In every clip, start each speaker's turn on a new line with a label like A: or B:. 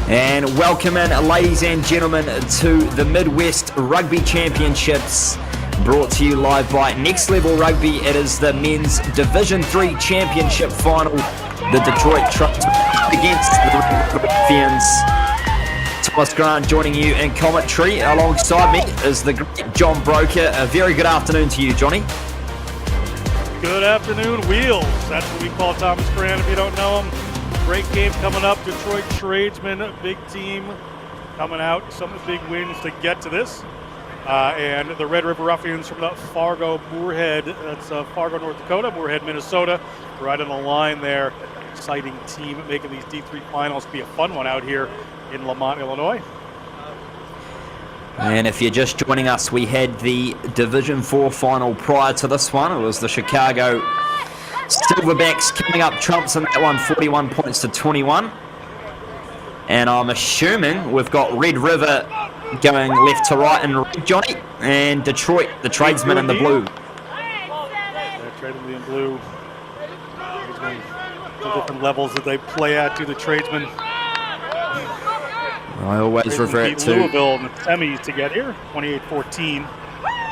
A: And welcome in, ladies and gentlemen, to the Midwest Rugby Championships, brought to you live by Next Level Rugby. It is the Men's Division 3 Championship Final. The Detroit Tradesmen against the Ruffians. Thomas Grant joining you in commentary. Alongside me is the great John Broker. A very good afternoon to you, Johnny.
B: Good afternoon, Wheels. That's what we call Thomas Grant if you don't know him. Great game coming up. Detroit Tradesmen, big team coming out. Some big wins to get to this. And the Red River Ruffians from the Fargo, Moorhead, that's Fargo, North Dakota, Moorhead, Minnesota, right on the line there. Exciting team making these D3 finals. Be a fun one out here in Lemont, Illinois.
A: And if you're just joining us, we had the Division 4 final prior to this one. It was the Chicago Silverbacks coming up trumps in that one, 41 points to 21. And I'm assuming we've got Red River going left to right in red, Johnny, and Detroit, the Tradesmen in the blue.
B: Yeah, Tradesmen in blue. The different levels that they play at to the Tradesmen.
A: I always revert to
B: Louisville in the semis to get here, 28-14.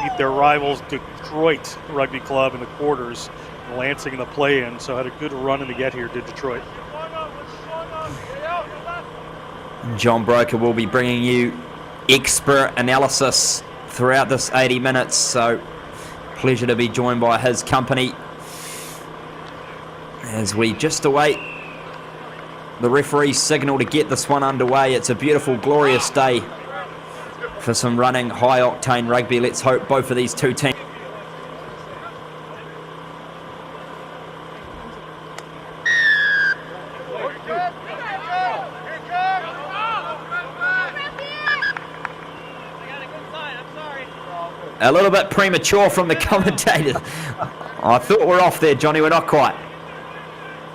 B: Beat their rivals Detroit Rugby Club in the quarters. Lansing in the play-in, so had a good run in to get here to Detroit.
A: John Broker will be bringing you expert analysis throughout this 80 minutes, so pleasure to be joined by his company as we just await the referee's signal to get this one underway. It's a beautiful, glorious day for some running, high-octane rugby. Let's hope both of these two teams a little bit premature from the commentator. I thought we're off there, Johnny. We're not quite.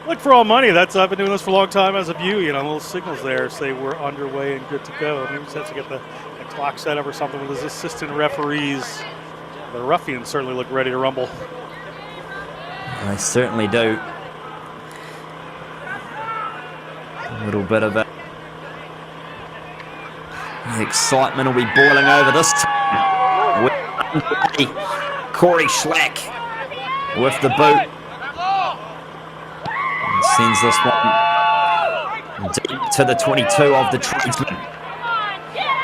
B: Look for all money. I've been doing this for a long time as a view. Little signals there say we're underway and good to go. Maybe we just have to get the clock set up or something with his assistant referees. The Ruffians certainly look ready to rumble.
A: They certainly do. A little bit of it. The excitement will be boiling over this time. Corey Schlack with the boot. And sends this one deep to the 22 of the Tradesmen.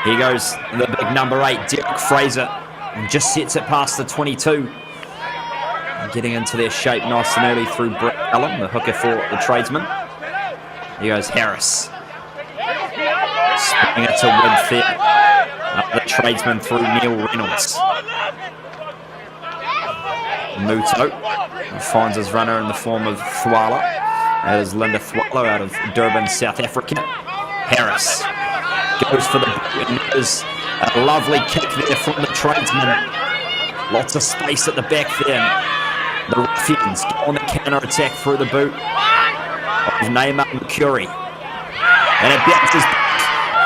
A: Here goes the big number 8, Derek Fraser, and just sets it past the 22. And getting into their shape nice and early through Brett Allen, the hooker for the Tradesmen. Here goes Harris. Spinning it to Wood there. The Tradesman through Neil Reynolds. Muto finds his runner in the form of Thwala. That is Linda Thwala out of Durban, South Africa. Harris goes for the boot, and there's a lovely kick there from the Tradesman. Lots of space at the back there. The Ruffians on the counter-attack through the boot of Neymar Mercury. And it bounces back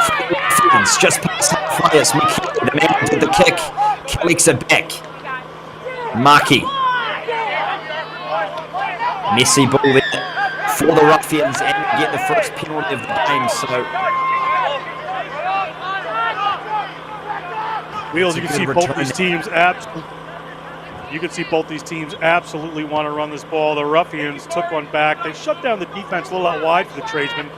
A: for the Ruffians just past halfway. It's McKee, the man who did the kick, collects it back. Markey. Messy ball there for the Ruffians, and get the first penalty of the game. So
B: Wheels, you can see both these teams absolutely want to run this ball. The Ruffians took one back. They shut down the defense a little out wide for the Tradesmen.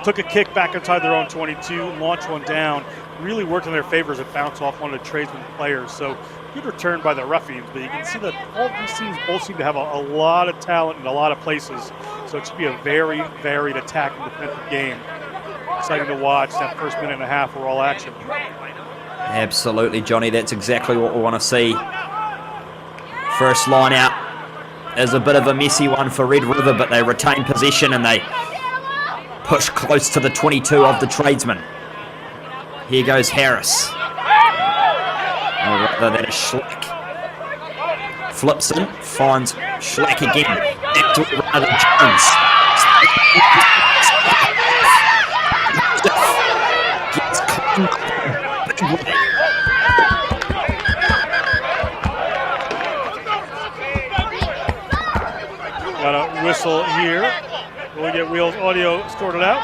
B: Took a kick back inside their own 22, launched one down. Really worked in their favor as it bounced off one of the Tradesmen players. So good return by the Ruffians, but you can see that all these teams both seem to have a lot of talent in a lot of places. So it should be a very varied attack and defensive game. Exciting to watch that first minute and a half for all action.
A: absolutely, Johnny, that's exactly what we want to see. First line out is a bit of a messy one for Red River, but they retain possession and they push close to the 22 of the Tradesmen. Here goes Harris. Or rather, that is Schlack. Flips in, finds Schlack again. Back to rather Jones. Gets clean. Got a
B: whistle here. Will we get Wheels audio sorted out?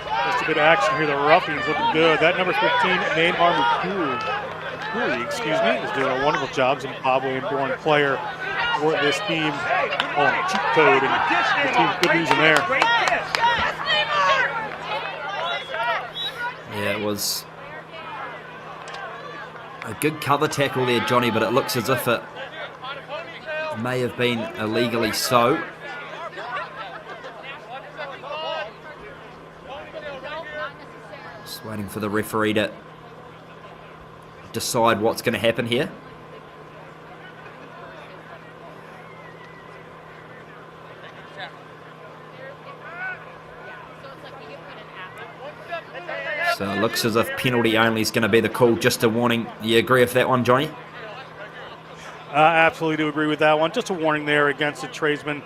B: As a bit of action here. The Ruffians looking good. That number 15, Neymar Mukuri, is doing a wonderful job. Zimbabwean-born player for this team. Cheat code, and the team's good news in there.
A: Yeah, it was a good cover tackle there, Johnny, but it looks as if it may have been illegally so. Just waiting for the referee to decide what's going to happen here. So it looks as if penalty only is going to be the call, just a warning. You agree with that one, Johnny?
B: Absolutely do agree with that one. Just a warning there against the Tradesmen.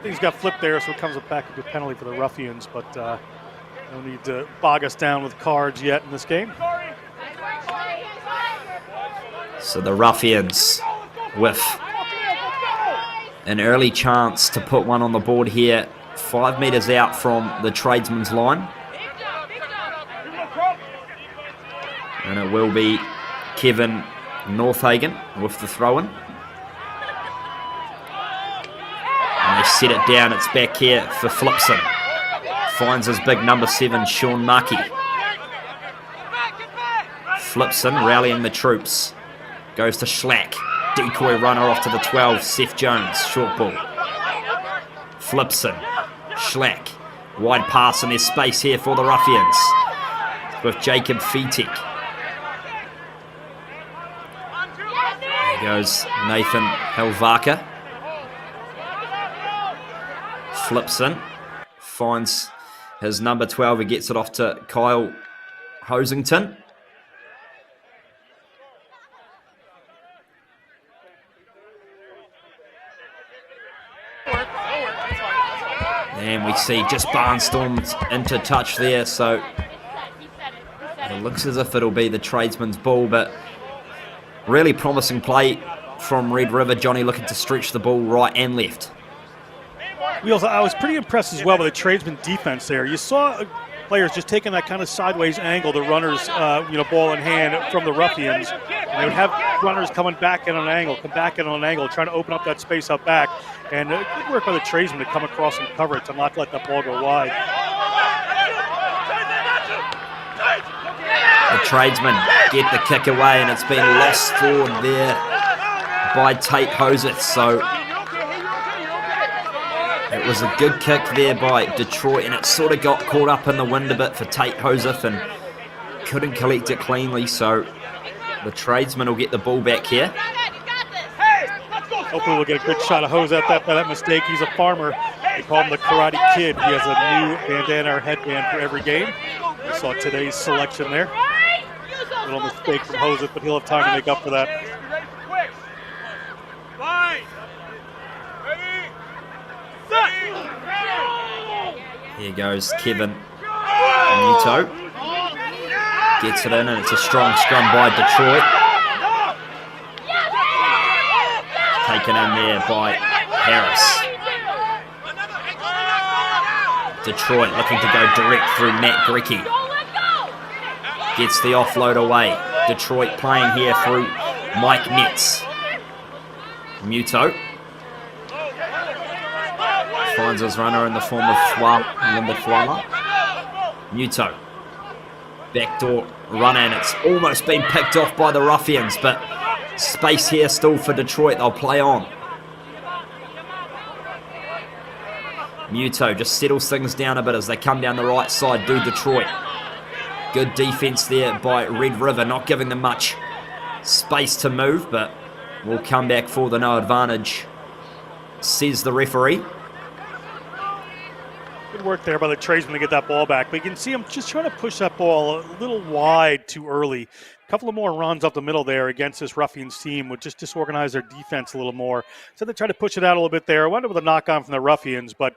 B: Things got flipped there, so it comes back into a penalty for the Ruffians, but no need to bog us down with cards yet in this game.
A: So the Ruffians with an early chance to put one on the board here, 5 metres out from the Tradesman's line. And it will be Kevin Northagen with the throw-in. And they set it down. It's back here for Flipson. Finds his big number 7, Sean Markey. Flipson rallying the troops. Goes to Schlack. Decoy runner off to the 12, Seth Jones. Short ball. Flipson. Schlack. Wide pass, and there's space here for the Ruffians with Jacob Fetek. Goes Nathan Helvaka. Flipson finds his number 12. He gets it off to Kyle Hosington. And we see just barnstormed into touch there. So it looks as if it'll be the Tradesman's ball, but really promising play from Red River. Johnny looking to stretch the ball right and left.
B: I was pretty impressed as well with the Tradesman defense there. You saw players just taking that kind of sideways angle, the runners, ball in hand from the Ruffians. And they would have runners coming back in on an angle, trying to open up that space up back. And good work by the Tradesmen to come across and cover it, to not let that ball go wide.
A: The Tradesmen get the kick away, and it's been lost forward there by Tate Hoseth. So it was a good kick there by Detroit, and it sort of got caught up in the wind a bit for Tate Hoseth and couldn't collect it cleanly. So the Tradesmen will get the ball back here.
B: Hopefully we'll get a good shot of Hoseth by that mistake. He's a farmer. They call him the Karate Kid. He has a new bandana or headband for every game. We saw today's selection there. A little mistake from Hoseth, but he'll have time to make up for that.
A: Here goes Kevin Muto. Gets it in, and it's a strong scrum by Detroit. Taken in there by Harris. Detroit looking to go direct through Matt Grecky. Gets the offload away. Detroit playing here through Mike Netz. Muto finds his runner in the form of Linda Thwala. Muto. Backdoor run, and it's almost been picked off by the Ruffians, but space here still for Detroit. They'll play on. Muto just settles things down a bit as they come down the right side, do Detroit. Good defense there by Red River, not giving them much space to move, but will come back for the no advantage, says the referee.
B: Good work there by the Tradesmen to get that ball back. But you can see them just trying to push that ball a little wide too early. A couple of more runs up the middle there against this Ruffians team would just disorganize their defense a little more. So they tried to push it out a little bit there. Wound up with a knock-on from the Ruffians, but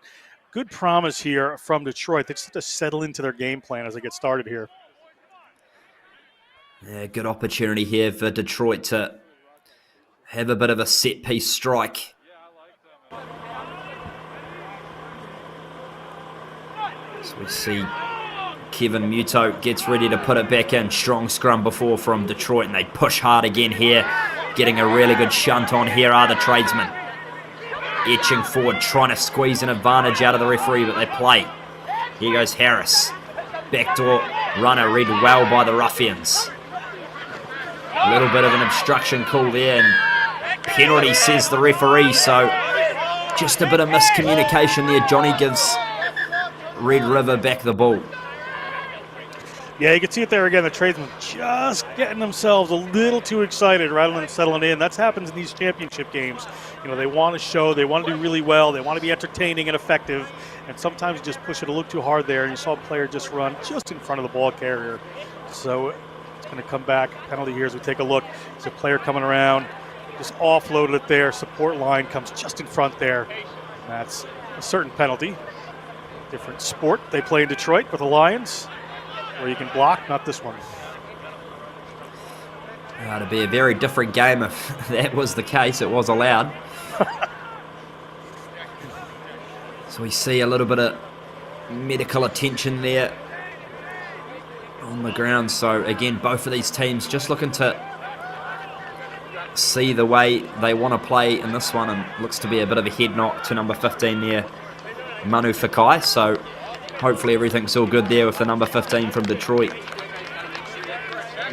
B: good promise here from Detroit. They just have to settle into their game plan as they get started here.
A: Yeah, good opportunity here for Detroit to have a bit of a set-piece strike. So we see Kevin Muto gets ready to put it back in. Strong scrum before from Detroit, and they push hard again here. Getting a really good shunt on. Here are the tradesmen. Etching forward, trying to squeeze an advantage out of the referee, but they play. Here goes Harris. Backdoor runner read well by the Ruffians. A little bit of an obstruction call there, and penalty, says the referee. So just a bit of miscommunication there. Johnny gives Red River back the ball.
B: Yeah, you can see it there again. The tradesmen just getting themselves a little too excited rather than settling in. That's happens in these championship games. You know, they want to show, they want to do really well, they want to be entertaining and effective, and sometimes you just push it a little too hard there, and you saw a player just run just in front of the ball carrier. So it's going to come back. Penalty here as we take a look. There's a player coming around, just offloaded it there. Support line comes just in front there. That's a certain penalty. Different sport they play in Detroit with the Lions, where you can block, not this one.
A: It'd be a very different game if that was the case. It was allowed. So we see a little bit of medical attention there on the ground. So again, both of these teams just looking to see the way they want to play in this one, and looks to be a bit of a head knock to number 15 there, Manu Fakai. So hopefully everything's all good there with the number 15 from Detroit.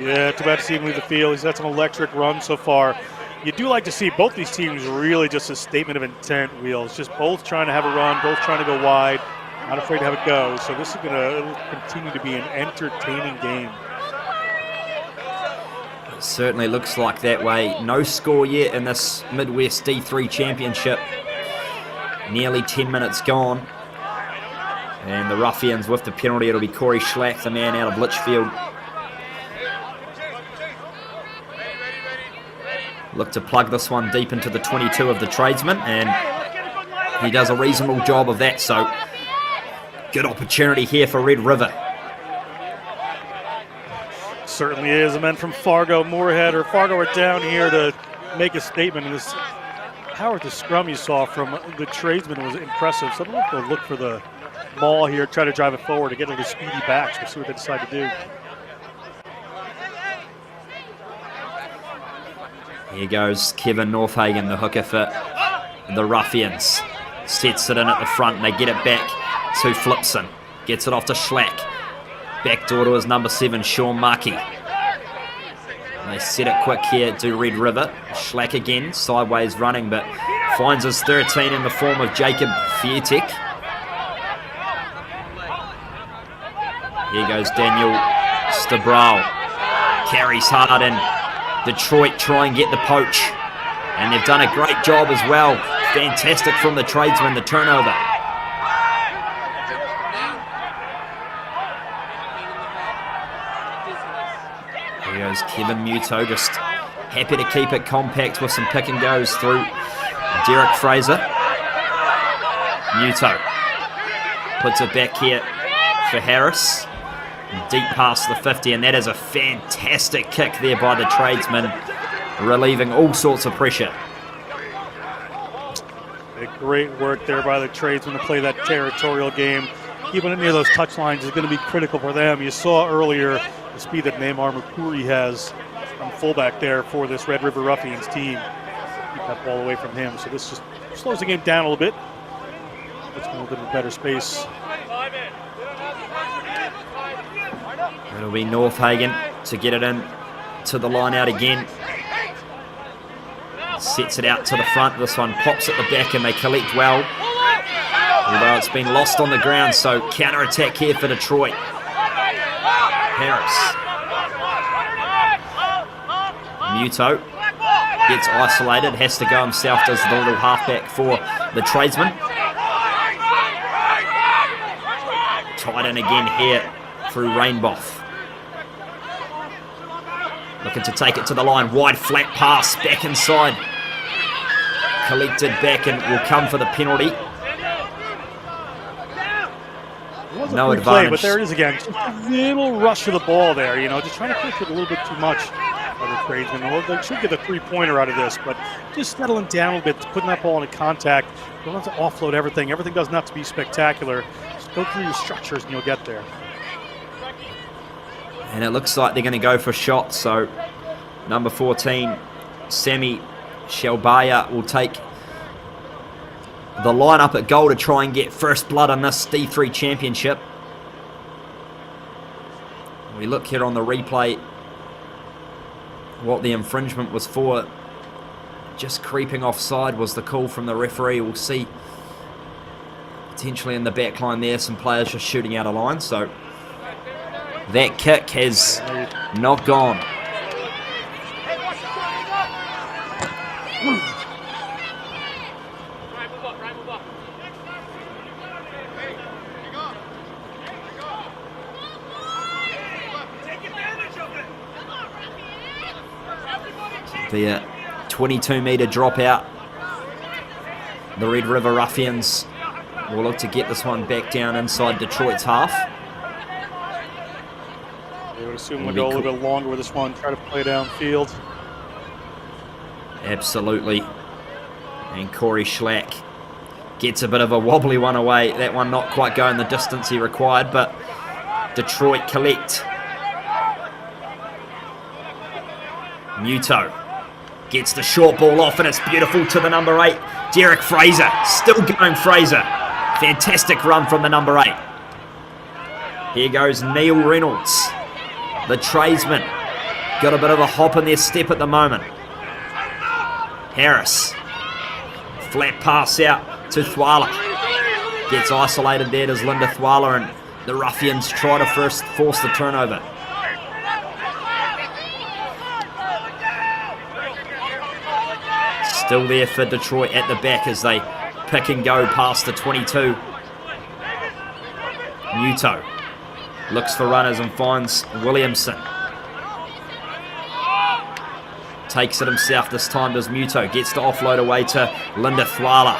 B: Yeah, too bad to see him leave the field. He's had some electric runs so far. You do like to see both these teams really just a statement of intent, Wheels. Just both trying to have a run, both trying to go wide, not afraid to have it go. So this is going to continue to be an entertaining game.
A: It certainly looks like that way. No score yet in this Midwest D3 Championship. Nearly 10 minutes gone. And the Ruffians with the penalty, it'll be Corey Schlack, the man out of Litchfield. Look to plug this one deep into the 22 of the tradesman, and he does a reasonable job of that. So good opportunity here for Red River.
B: Certainly is. The men from Fargo, Moorhead, or Fargo are down here to make a statement. And this power to scrum you saw from the tradesman was impressive. So I don't know if they'll look for the maul here, try to drive it forward to get into the speedy backs. We'll see what they decide to do.
A: Here goes Kevin Northhagen, the hooker for the Ruffians. Sets it in at the front, and they get it back to Flipson. Gets it off to Schlack. Backdoor to his number 7, Sean Markey. They set it quick here to Red River. Schlack again, sideways running, but finds his 13 in the form of Jacob Fietek. Here goes Daniel Stabral. Carries hard, and Detroit try and get the poach. And they've done a great job as well. Fantastic from the tradesman, the turnover. Here goes Kevin Muto, just happy to keep it compact with some pick and goes through Derek Fraser. Muto puts it back here for Harris. Deep past the 50, and that is a fantastic kick there by the tradesman, relieving all sorts of pressure.
B: Great work there by the tradesmen to play that territorial game. Keeping it near those touch lines is going to be critical for them. You saw earlier the speed that Neymar Mukuri has from fullback there for this Red River Ruffians team. Keep that ball away from him. So this just slows the game down a little bit. Puts them a little bit of better space.
A: It'll be Northhagen to get it in to the line out again. Sets it out to the front. This one pops at the back, and they collect well. Although it's been lost on the ground, so counter-attack here for Detroit. Harris. Muto gets isolated, has to go himself, does the little halfback for the tradesman. Tied in again here through Rainboth. Looking to take it to the line. Wide flat pass back inside. Collected back and will come for the penalty. No advantage.
B: Play, but there it is again. Just a little rush of the ball there, you know, just trying to push it a little bit too much by the tradesmen. They should get a three-pointer out of this, but just settling down a little bit, putting that ball into contact. Don't have to offload everything. Everything doesn't have to be spectacular. Just Go through your structures and you'll get there.
A: And it looks like they're going to go for shots. So number 14, Semi Shelbaya, will take the lineup at goal to try and get first blood on this D3 championship. We look here on the replay what the infringement was for. Just creeping offside was the call from the referee. We'll see potentially in the back line there some players just shooting out of line. So that kick has not gone. Be a 22-metre dropout. The Red River Ruffians will look to get this one back down inside Detroit's half.
B: They would assume they'll go a little bit longer with this one, try to play downfield.
A: Absolutely. And Corey Schlack gets a bit of a wobbly one away. That one not quite going the distance he required, but Detroit collect. Muto gets the short ball off, and it's beautiful to the number 8, Derek Fraser. Still going Fraser. Fantastic run from the number 8. Here goes Neil Reynolds. The tradesman got a bit of a hop in their step at the moment. Harris. Flat pass out to Thwala. Gets isolated there as Linda Thwala, and the Ruffians try to first force the turnover. Still there for Detroit at the back as they pick and go past the 22. Muto looks for runners and finds Williamson. Takes it himself this time as Muto gets to offload away to Linda Thwala.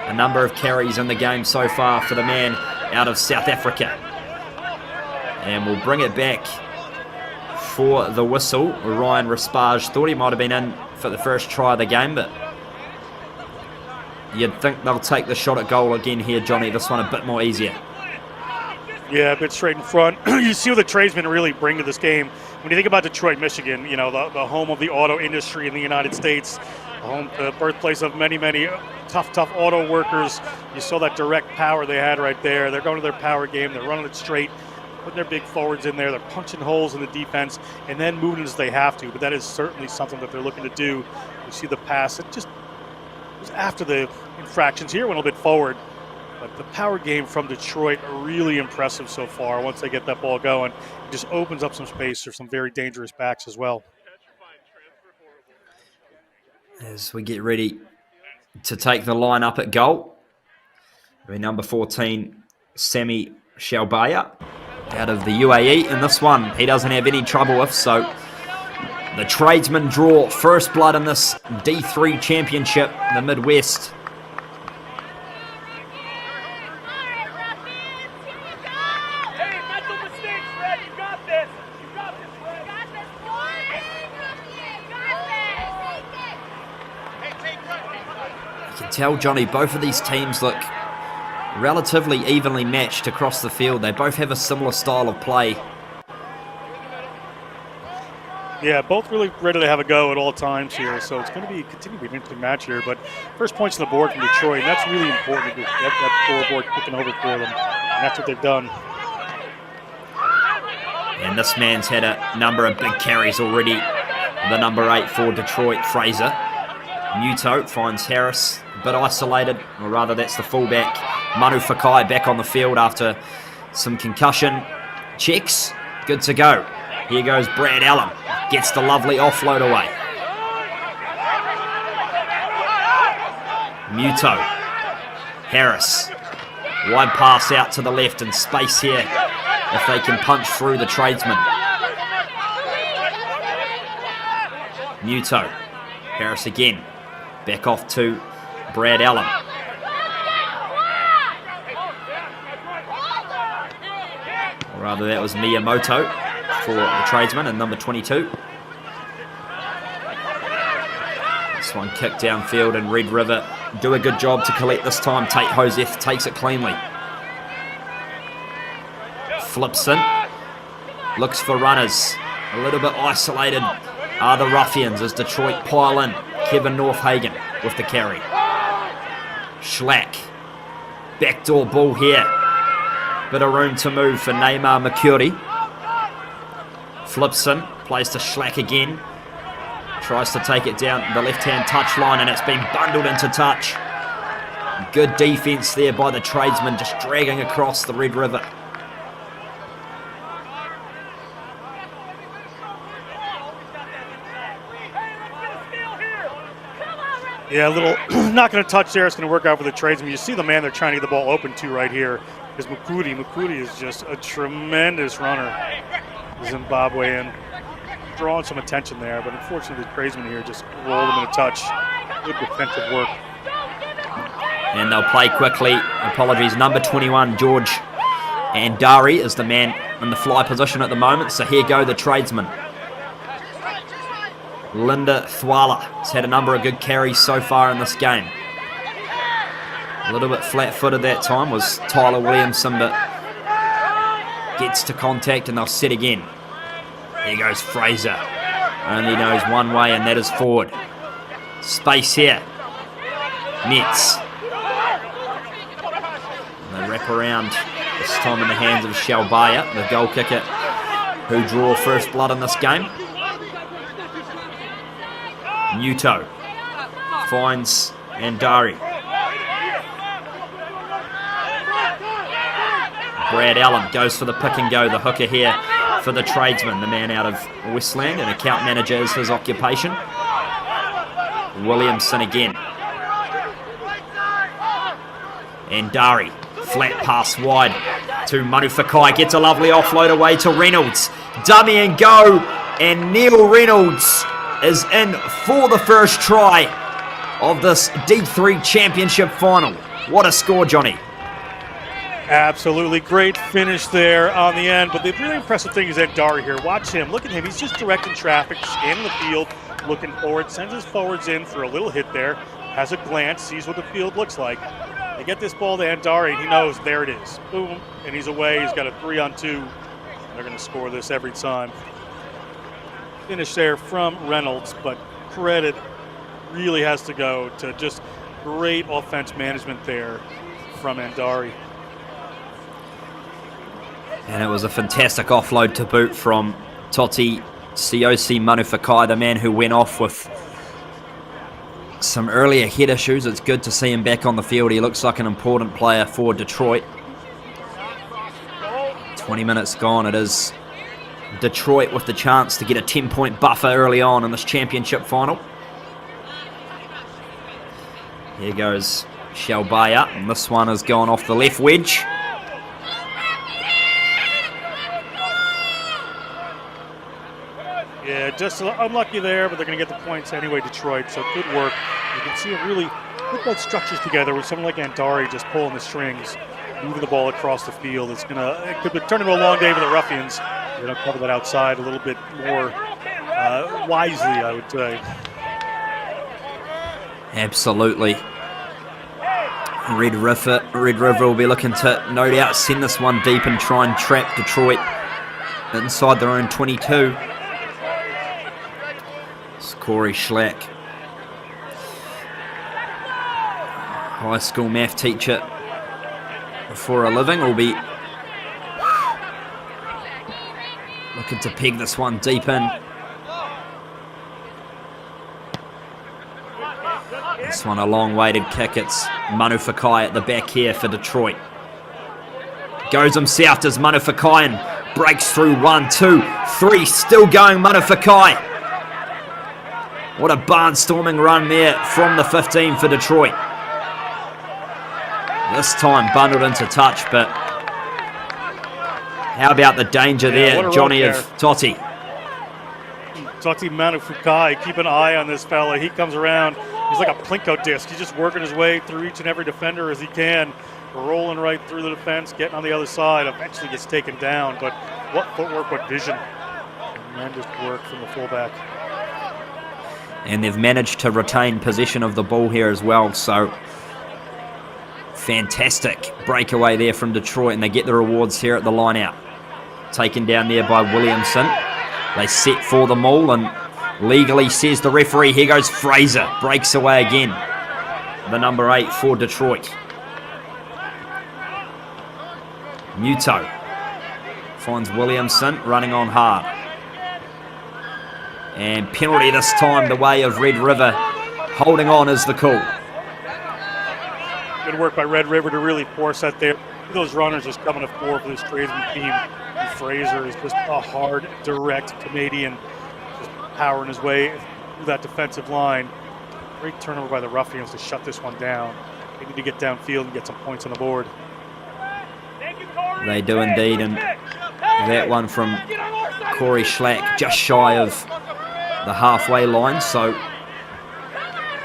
A: A number of carries in the game so far for the man out of South Africa. And we'll bring it back for the whistle. Ryan Raspage thought he might have been in for the first try of the game, but you'd think they'll take the shot at goal again here, Johnny. This one a bit more easier.
B: Yeah, a bit straight in front. You see what the tradesmen really bring to this game. When you think about Detroit, Michigan, you know, the home of the auto industry in the United States, the birthplace of many, many tough auto workers. You saw that direct power they had right there. They're going to their power game. They're running it straight, putting their big forwards in there. They're punching holes in the defense and then moving as they have to. But that is certainly something that they're looking to do. You see the pass. It was after the infractions here, went a little bit forward. But the power game from Detroit are really impressive so far. Once they get that ball going, it just opens up some space for some very dangerous backs as well.
A: As we get ready to take the line up at goal, number 14, Sami Shelbaya, out of the UAE. And this one he doesn't have any trouble with. So the tradesmen draw first blood in this D3 championship in the Midwest. Tell Johnny, both of these teams look relatively evenly matched across the field. They both have a similar style of play.
B: Yeah, both really ready to have a go at all times here. So it's going to continue to be an interesting match here. But first points on the board from Detroit, and that's really important to get that scoreboard kicking over for them. And that's what they've done.
A: And this man's had a number of big carries already. The number 8 for Detroit, Fraser. Muto finds Harris a bit isolated, or rather that's the fullback. Manu Fakai back on the field after some concussion checks. Good to go. Here goes Brad Allen. Gets the lovely offload away. Muto. Harris. Wide pass out to the left and space here if they can punch through the tradesmen. Muto. Harris again. Back off to Brad Allen. Or rather, that was Miyamoto for the tradesman and number 22. This one kicked downfield, and Red River do a good job to collect this time. Tate Joseph takes it cleanly. Flips in. Looks for runners. A little bit isolated are the Ruffians as Detroit pile in. Kevin Northhagen with the carry. Schlack. Backdoor ball here. Bit of room to move for Neymar McCurdy. Flips in. Plays to Schlack again. Tries to take it down the left-hand touch line, and it's been bundled into touch. Good defence there by the Tradesmen, just dragging across the Red River.
B: Yeah, a little not going to touch there. It's going to work out for the Tradesmen. You see the man they're trying to get the ball open to right here is Mukudi. Mukudi is just a tremendous runner. Zimbabwean. Drawing some attention there, but unfortunately the Tradesmen here just rolled him in a touch. Good defensive work.
A: And they'll play quickly. Apologies, number 21, George Andari is the man in the fly position at the moment. So here go the Tradesmen. Linda Thwala has had a number of good carries so far in this game. A little bit flat-footed that time was Tyler Williamson, but gets to contact and they'll set again. Here goes Fraser. Only knows one way, and that is forward. Space here. Nets. And they wrap around, this time in the hands of Shalbaya, the goal kicker, who draw first blood in this game. Muto finds Andari. Brad Allen goes for the pick and go, the hooker here for the Tradesman, the man out of Westland, and account manager is his occupation. Williamson again. Andari, flat pass wide to Manu Fakai, gets a lovely offload away to Reynolds. Dummy and go, and Neil Reynolds is in for the first try of this D3 Championship final. What a score, Johnny.
B: Absolutely great finish there on the end, but the really impressive thing is Andari here. Watch him, look at him, he's just directing traffic, scanning the field, looking forward, sends his forwards in for a little hit there, has a glance, sees what the field looks like. They get this ball to Andari, he knows there it is. Boom, and he's away, he's got a 3-on-2. They're gonna score this every time. Finish there from Reynolds, but credit really has to go to just great offense management there from Andari.
A: And it was a fantastic offload to boot from Toti Siosi Manufakai, the man who went off with some earlier head issues. It's good to see him back on the field. He looks like an important player for Detroit. 20 minutes gone. It is Detroit with the chance to get a 10-point buffer early on in this championship final. Here goes Shalbaya, and this one has gone off the left wedge.
B: Yeah, just unlucky there, but they're going to get the points anyway, Detroit. So good work. You can see it really put that structures together with someone like Andari just pulling the strings, moving the ball across the field. It could be turning into a long day for the Ruffians. They don't cover that outside a little bit more wisely, I would say.
A: Absolutely. Red River will be looking to, no doubt, send this one deep and try and trap Detroit inside their own 22. It's Corey Schlack, high school math teacher for a living, will be looking to peg this one deep in. This one a long-weighted kick. It's Manu Fakai at the back here for Detroit. Goes himself, does Manu Fakai, and breaks through 1, 2, 3. Still going, Manu Fakai. What a barnstorming run there from the 15 for Detroit. This time bundled into touch, but how about the danger there, Johnny, of Toti?
B: Toti Manu Fakai, keep an eye on this fella. He comes around. He's like a Plinko disc. He's just working his way through each and every defender as he can, rolling right through the defense, getting on the other side. Eventually gets taken down, but what footwork, what vision. Tremendous work from the fullback.
A: And they've managed to retain possession of the ball here as well, so fantastic breakaway there from Detroit, and they get the rewards here at the line out. taken down there by Williamson. They set for the maul, and legally, says the referee. Here goes Fraser. Breaks away again. The number 8 for Detroit. Muto finds Williamson running on hard. And penalty this time the way of Red River. Holding on is the call.
B: Good work by Red River to really force that there. Those runners just coming to fore for this tradesman team. And Fraser is just a hard, direct Canadian, just powering his way through that defensive line. Great turnover by the Ruffians to shut this one down. They need to get downfield and get some points on the board.
A: They do indeed, and that one from Corey Schlack just shy of the halfway line, so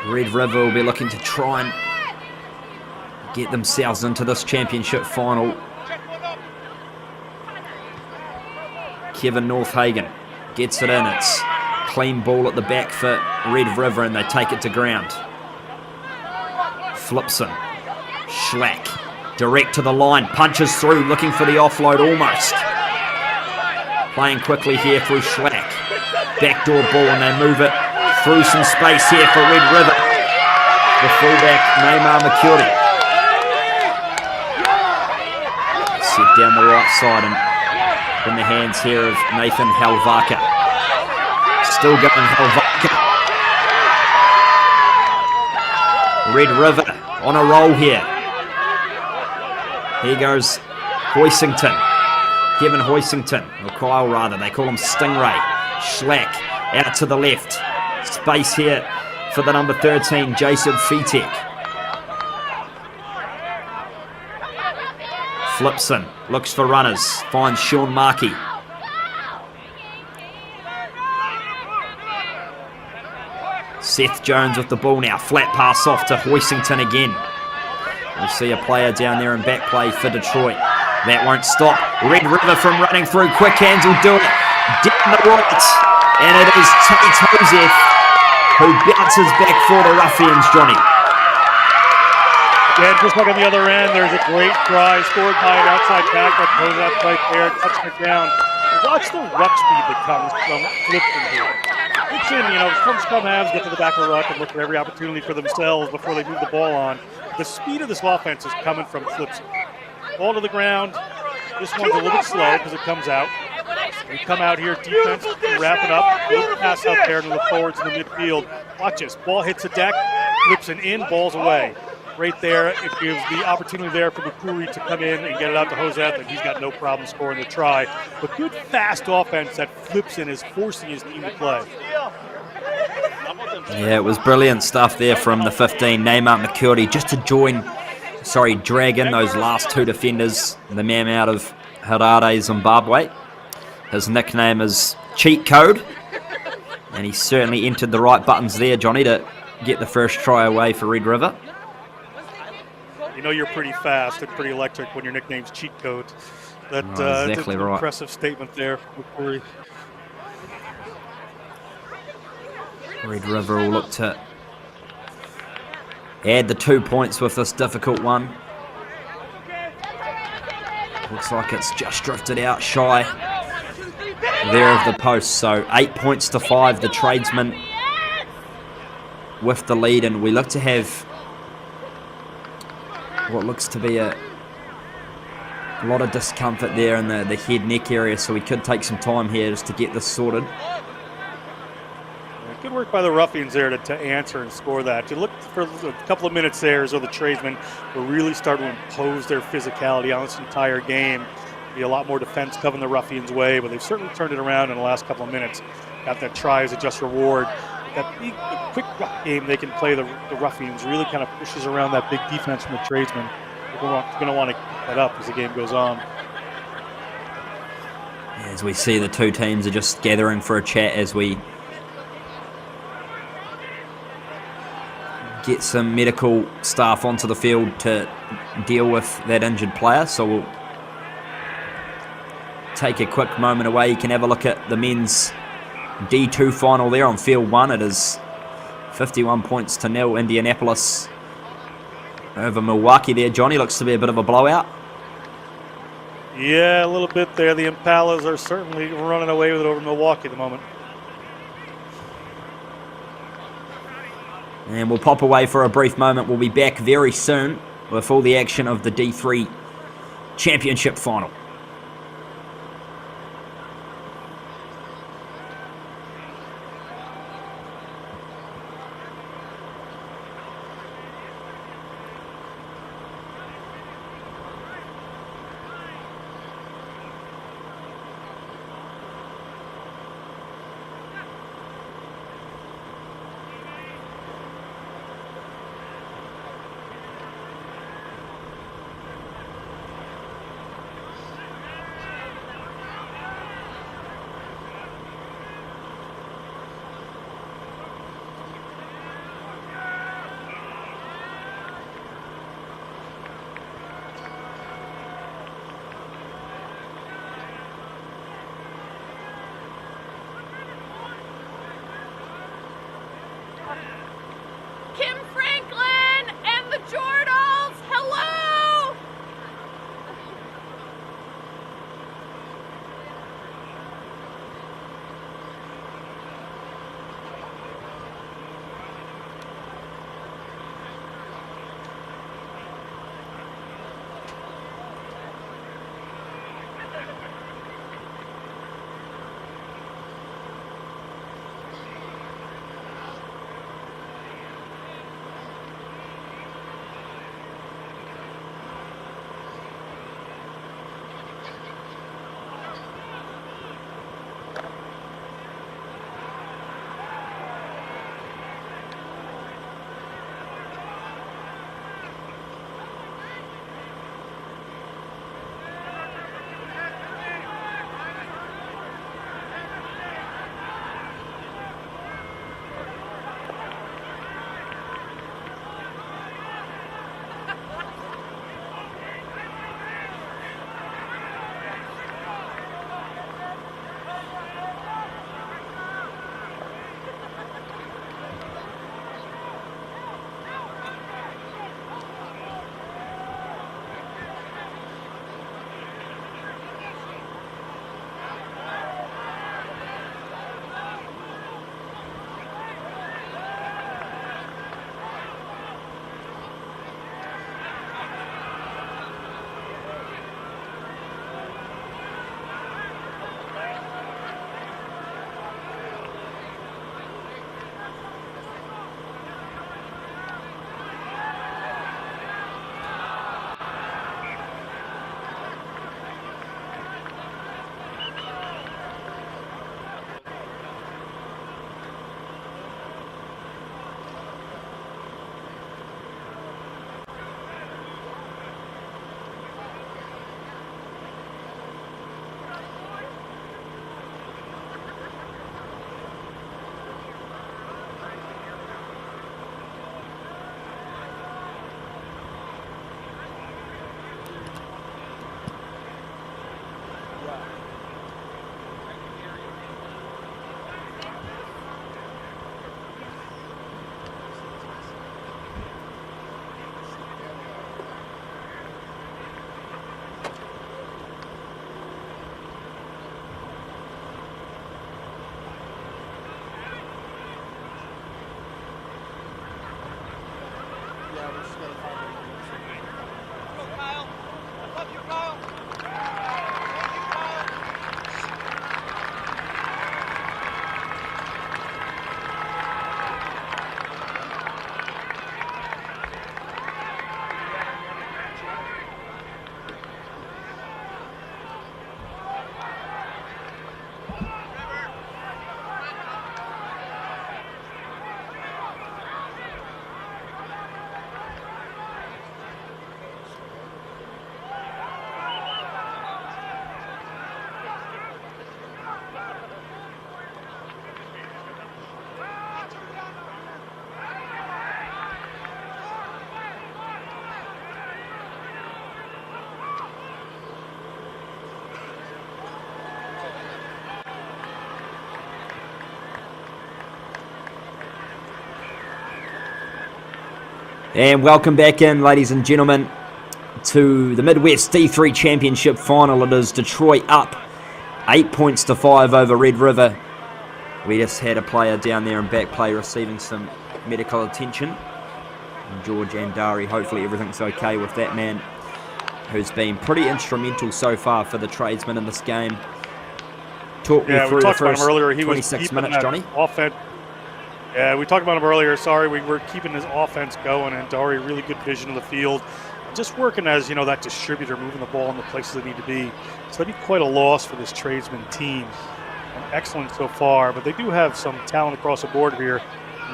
A: Red River will be looking to try and get themselves into this championship final. Kevin Northhagen gets it in. It's clean ball at the back for Red River, and they take it to ground. Flipson, Schlack, direct to the line, punches through, looking for the offload almost. Playing quickly here through Schlack. Backdoor ball, and they move it through some space here for Red River. The fullback, Neymar McCurdy. Set down the right side and in the hands here of Nathan Halvaka. Still going Halvaka. Red River on a roll here. Here goes Hoisington. Kevin Hoisington, or Kyle rather, they call him Stingray. Schlack out to the left. Space here for the number 13, Jason Fitek. Flipson looks for runners, finds Sean Markey. Seth Jones with the ball now. Flat pass off to Hoisington again. We see a player down there in back play for Detroit. That won't stop. Red River from running through. Quick hands will do it. Down the right. And it is Tate Joseph who bounces back for the Ruffians, Johnny.
B: Again, just like on the other end, there's a great try scored by an outside back that goes up right there, touching it down. Watch the ruck speed that comes from Flipson here. Flipson, some scum halves get to the back of the ruck and look for every opportunity for themselves before they move the ball on. The speed of this offense is coming from Flipson. Ball to the ground. This one's a little bit slow because it comes out. We come out here, defense, wrap it up, little pass out there to the forwards in the midfield. Watch this. Ball hits the deck, Flipson in, ball's away. Right there, it gives the opportunity there for McCreary to come in and get it out to Joseph, and he's got no problem scoring the try. But good, fast offense that Flipson is forcing his team to play.
A: Yeah, it was brilliant stuff there from the 15, Neymar McCurdy, just to drag in those last two defenders, the man out of Harare, Zimbabwe. His nickname is Cheat Code, and he certainly entered the right buttons there, Johnny, to get the first try away for Red River.
B: You know you're pretty fast and pretty electric when your nickname's Cheat Code. That's
A: exactly
B: an
A: right.
B: Impressive statement there, McCreary.
A: Red River will look to add the 2 points with this difficult one. Looks like it's just drifted out shy there of the post. So 8 points to 5, the Tradesmen with the lead, and we look to have what looks to be a lot of discomfort there in the head neck area, so we could take some time here just to get this sorted.
B: Good work by the Ruffians there to answer and score that. You look for a couple of minutes there as though the Tradesmen were really starting to impose their physicality on this entire game. Be a lot more defense coming the Ruffians' way, but they've certainly turned it around in the last couple of minutes. Got that try as a just reward. That big, quick ruck game they can play the Ruffians really kind of pushes around that big defense from the Tradesmen. They're going to want to keep that up as the game goes on.
A: As we see, the two teams are just gathering for a chat as we get some medical staff onto the field to deal with that injured player. So we'll take a quick moment away. You can have a look at the men's D2 final there on field 1. It is 51 points to 0, Indianapolis over Milwaukee there. Johnny, looks to be a bit of a blowout.
B: Yeah, a little bit there. The Impalas are certainly running away with it over Milwaukee at the moment.
A: And we'll pop away for a brief moment. We'll be back very soon with all the action of the D3 Championship final.
C: Kim Franklin and the Jordals, hello!
A: And welcome back in, ladies and gentlemen, to the Midwest D3 Championship final. It is Detroit up 8 points to 5 over Red River. We just had a player down there in back play receiving some medical attention. And George Andari, hopefully everything's okay with that man, who's been pretty instrumental so far for the Tradesmen in this game. Talk me through the first 26 minutes, Johnny.
B: Offense. Yeah, we talked about him earlier. Sorry, we were keeping his offense going, and Dari, really good vision of the field. Just working as, that distributor, moving the ball in the places they need to be. So that'd be quite a loss for this Tradesman team. Excellent so far, but they do have some talent across the board here.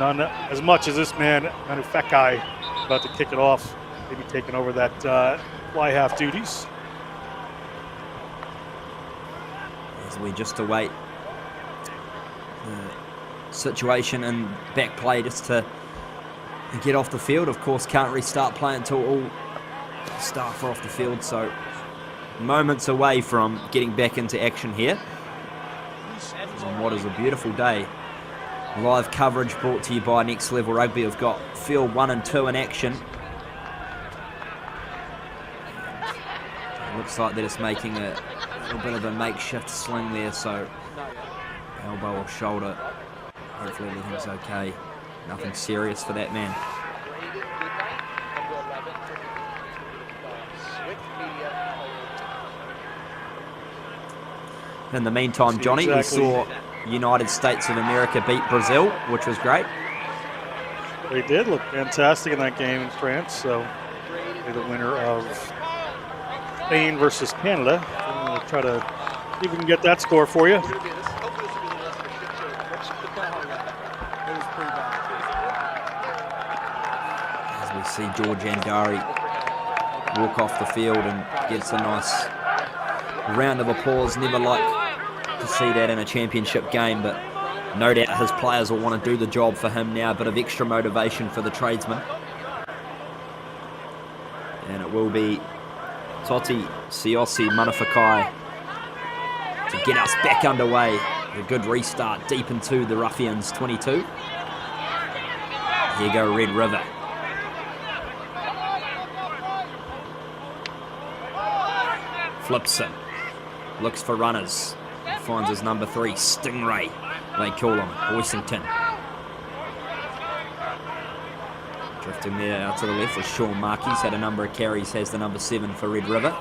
B: None as much as this man, Manufekai, about to kick it off, maybe taking over that fly half duties.
A: As we just await the situation and back play just to get off the field. Of course, can't restart play until all staff are off the field, so moments away from getting back into action here on what is a beautiful day. Live coverage brought to you by Next Level Rugby. We've got field 1 and 2 in action. It looks like they're just making a little bit of a makeshift sling there, so elbow or shoulder. Hopefully everything's okay. Nothing serious for that man. In the meantime, Johnny, we saw United States of America beat Brazil, which was great.
B: They did look fantastic in that game in France, so they're the winner of Spain versus Canada. I'm going to try to see if we can get that score for you.
A: As we see George Andari walk off the field and gets a nice round of applause. Never like to see that in a championship game, but no doubt his players will want to do the job for him now. A bit of extra motivation for the Tradesmen. And it will be Toti Siosi Manufekai to get us back underway. A good restart deep into the Ruffians 22. Here go Red River. Flips it. Looks for runners. Finds his number 3, Stingray, they call him, Boysington. Drifting there out to the left was Sean Markey. He's had a number of carries, has the number 7 for Red River.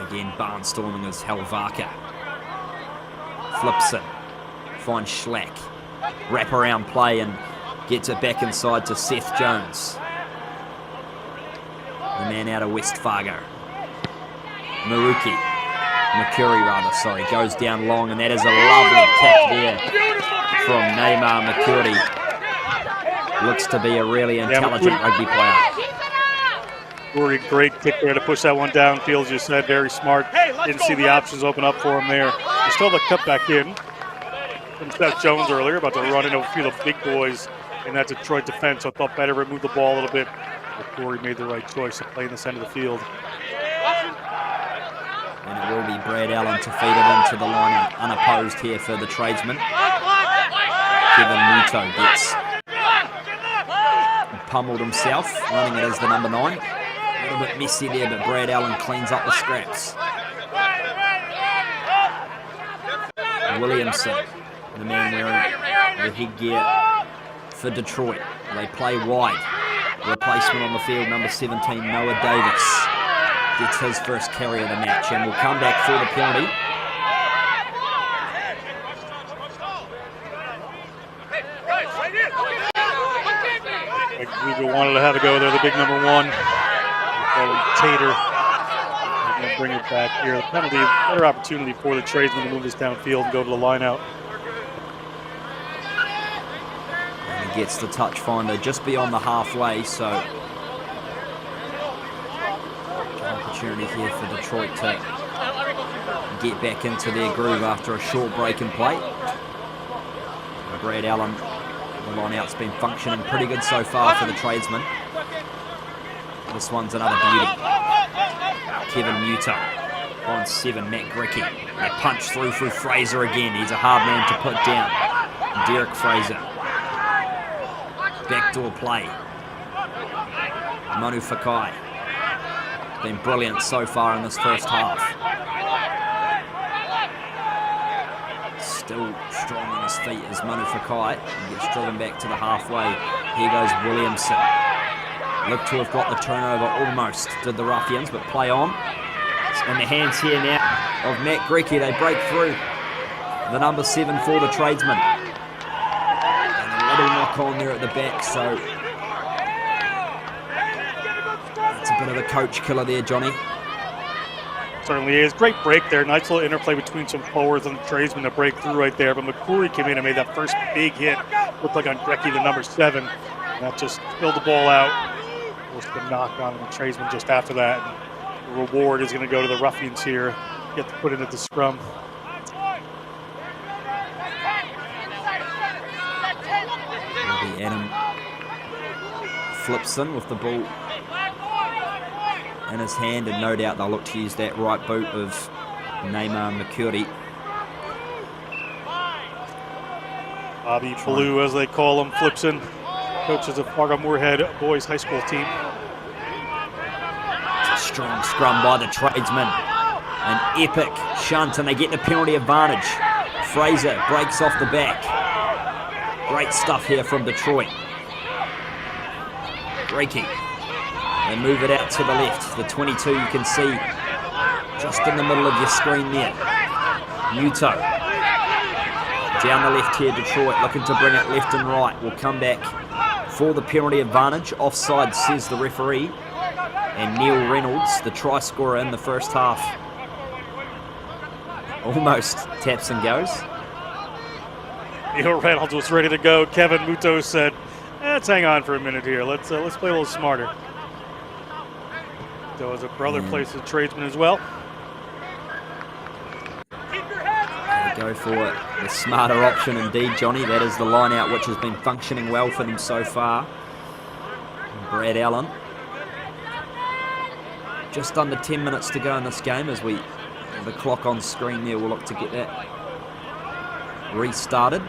A: Again, barnstorming is Helvaka. Flips it. Finds Schlack. Wrap around play and gets it back inside to Seth Jones. The man out of West Fargo. McCurry goes down long, and that is a lovely kick there from Neymar McCurry. Looks to be a really intelligent rugby player.
B: Really great kick there to push that one downfield, you said, very smart. Didn't see the options open up for him there. He still had the cut back in from Seth Jones earlier, about to run into a few of the big boys in that Detroit defense, so I thought better remove the ball a little bit. McCurry made the right choice to play in this end of the field.
A: And it will be Brad Allen to feed it into the line unopposed here for the Tradesmen. Kevin Muto gets pummeled himself, running it as the number 9. A little bit messy there, but Brad Allen cleans up the scraps. Williamson, the man wearing the headgear for Detroit. They play wide. Replacement on the field, number 17, Noah Davis. Gets his first carry of the match and will come back for the penalty.
B: We wanted to have a go there, the big number 1. Tater. We're going to bring it back here. The penalty, better opportunity for the Tradesmen to move this downfield and go to the line out.
A: And he gets the touch finder just beyond the halfway, so opportunity here for Detroit to get back into their groove after a short break in play. Brad Allen, the line out's been functioning pretty good so far for the Tradesmen. This one's another beauty. Kevin Muto on 7, Matt Gricky. They punch through Fraser again. He's a hard man to put down. Derek Fraser. Backdoor play. Manufekai. been brilliant so far in this first half. Still strong on his feet as Manu Fakai gets driven back to the halfway. Here goes Williamson. Look to have got the turnover almost, did the Ruffians, but play on. It's in the hands here now of Matt Grecky. They break through. The number 7 for the Tradesmen. And a little knock on there at the back, so it's a bit of a coach killer there, Johnny.
B: Certainly is. Great break there. Nice little interplay between some forwards and the Tradesmen to break through right there. But McCrory came in and made that first big hit. Looked like on Grecky, the number 7. And that just spilled the ball out. Was the knock on the Tradesmen just after that. And the reward is going to go to the Ruffians here. Get to put it at the scrum.
A: Adam Flipson with the ball in his hand, and no doubt they'll look to use that right boot of Neymar McCurdy.
B: Bobby Blue, as they call him, Flipson, coaches of Fargo Moorhead boys high school team.
A: It's a strong scrum by the Tradesmen. An epic shunt, and they get the penalty advantage. Fraser breaks off the back. Great stuff here from Detroit. Breaking. They move it out to the left. The 22 you can see just in the middle of your screen there. Muto. Down the left here, Detroit looking to bring it left and right. Will come back for the penalty advantage. Offside, says the referee. And Neil Reynolds, the try scorer in the first half, almost taps and goes.
B: Neil Reynolds was ready to go. Kevin Muto said, let's hang on for a minute here. Let's play a little smarter. So as a brother plays the Tradesman as well.
A: They go for the smarter option indeed, Johnny. That is the line out which has been functioning well for them so far. Brad Allen. Just under 10 minutes to go in this game as the clock on screen there will look to get that restarted.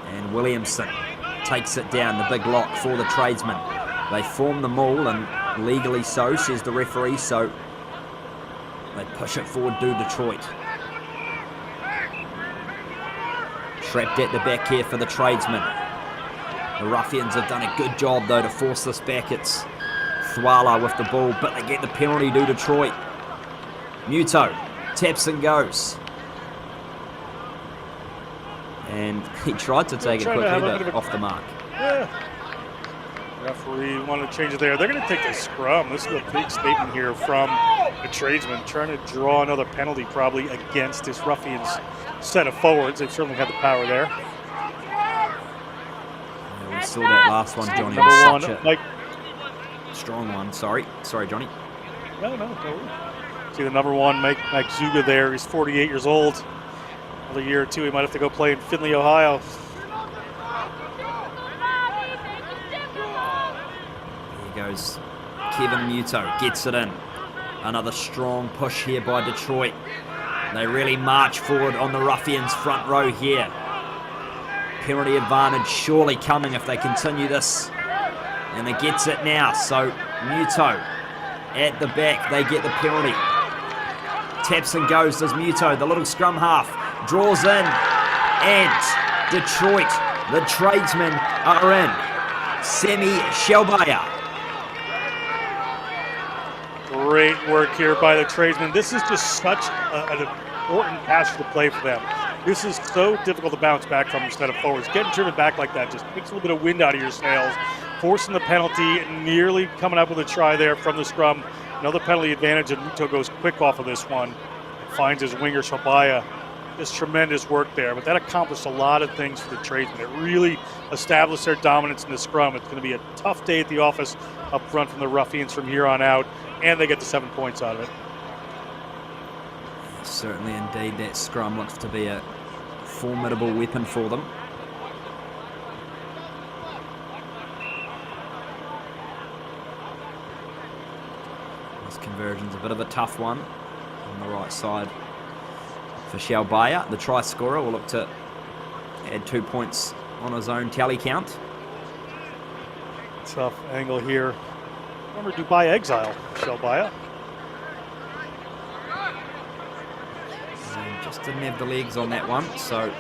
A: And Williamson takes it down, the big lock for the Tradesmen. They form the maul, and legally so, says the referee, so they push it forward to Detroit. Trapped at the back here for the Tradesmen. The Ruffians have done a good job, though, to force this back. It's Thwala with the ball, but they get the penalty to Detroit. Muto taps and goes. And he tried to take it quickly, but off the mark.
B: Yeah. Referee wanted to change it there. They're going to take the scrum. This is a big statement here from the Tradesmen, trying to draw another penalty probably against this Ruffians set of forwards. They've certainly had the power there.
A: Yeah, we saw that last one, Johnny.
B: Number 1, Mike.
A: Strong one. Sorry, Johnny.
B: No. See the number 1, Mike Zuga there. He's 48 years old. Another year or two, he might have to go play in Findlay, Ohio.
A: Here goes Kevin Muto, gets it in. Another strong push here by Detroit. They really march forward on the Ruffians' front row here. Penalty advantage surely coming if they continue this. And it gets it now, so Muto at the back, they get the penalty. Taps and goes, does Muto, the little scrum half, draws in, and Detroit, the Tradesmen are in. Semi Shelbaya.
B: Great work here by the Tradesmen. This is just such an important pass to play for them. This is so difficult to bounce back from instead of forwards. Getting driven back like that just takes a little bit of wind out of your sails. Forcing the penalty, nearly coming up with a try there from the scrum. Another penalty advantage, and Muto goes quick off of this one. Finds his winger, Shabaya. Just tremendous work there, but that accomplished a lot of things for the Tradesmen. It really established their dominance in the scrum. It's going to be a tough day at the office up front from the Ruffians from here on out, and they get the 7 points out of it.
A: Certainly indeed, that scrum looks to be a formidable weapon for them. This conversion's a bit of a tough one on the right side for Shelbaya. The try scorer will look to add 2 points on his own tally count.
B: Tough angle here Former Dubai exile, Michelle Baya.
A: And just didn't have the legs on that one, so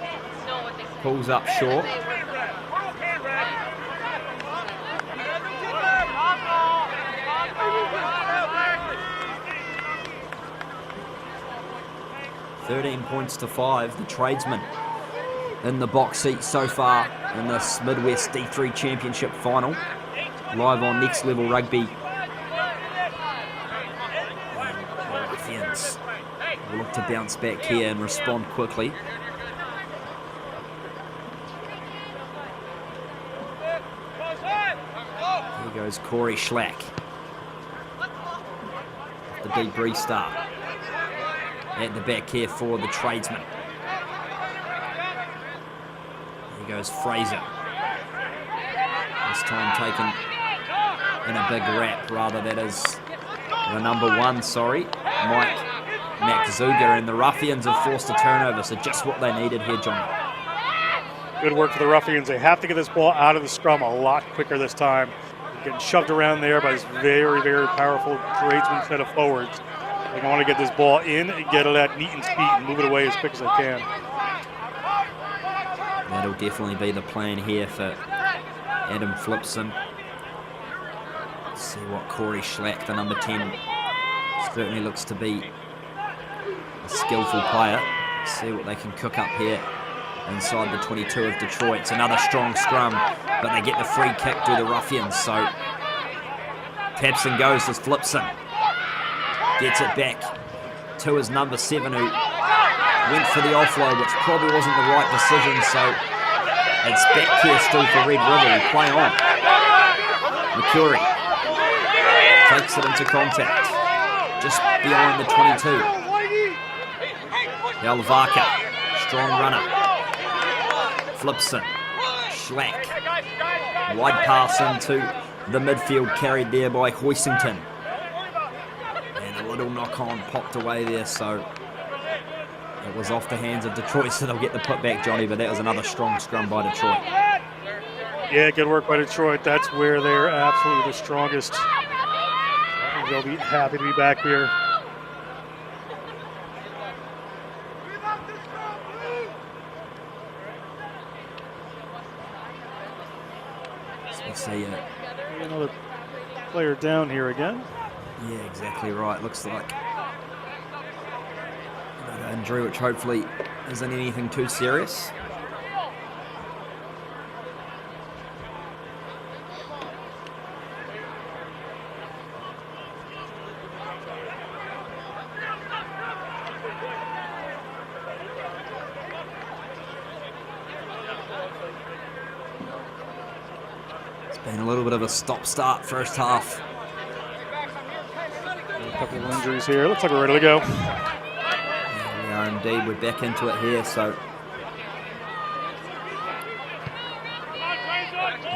A: pulls up short. $13-5, the Tradesmen in the box seat so far in this Midwest D3 Championship final. Live on Next Level Rugby. And the Ruffians will look to bounce back here and respond quickly. Here goes Corey Schlack. The deep restart. At the back here for the Tradesmen. Here goes Fraser. This time taken in a big wrap, rather that is the number 1, Mike Maczuga, and the Ruffians have forced a turnover, so just what they needed here, Johnny.
B: Good work for the Ruffians. They have to get this ball out of the scrum a lot quicker this time. They're getting shoved around there by this very, very powerful Tradesman set of forwards. They want to get this ball in and get it at Neaton's feet and move it away as quick as they can.
A: That'll definitely be the plan here for Adam Flipson. Let's see what Corey Schlack, the number 10, certainly looks to be a skillful player. Let's see what they can cook up here inside the 22 of Detroit. It's another strong scrum, but they get the free kick to the Ruffians. So Papson goes as Flipson. Gets it back to his number 7, who went for the offload, which probably wasn't the right decision. So it's back here still for Red River. We play on. McCurry takes it into contact just behind the 22. Yalvaka, strong runner. Flipson, Schlack, wide pass into the midfield, carried there by Hoisington. Little knock-on popped away there, so it was off the hands of Detroit, so they'll get the putback, Johnny, but that was another strong scrum by Detroit.
B: Yeah, good work by Detroit. That's where they're absolutely the strongest. They'll be happy to be back here.
A: So we see
B: another player down here again.
A: Yeah, exactly right. Looks like another injury, which hopefully isn't anything too serious. It's been a little bit of a stop-start first half.
B: A couple of injuries here. Looks like we're ready to go.
A: Yeah, we are indeed. We're back into it here. So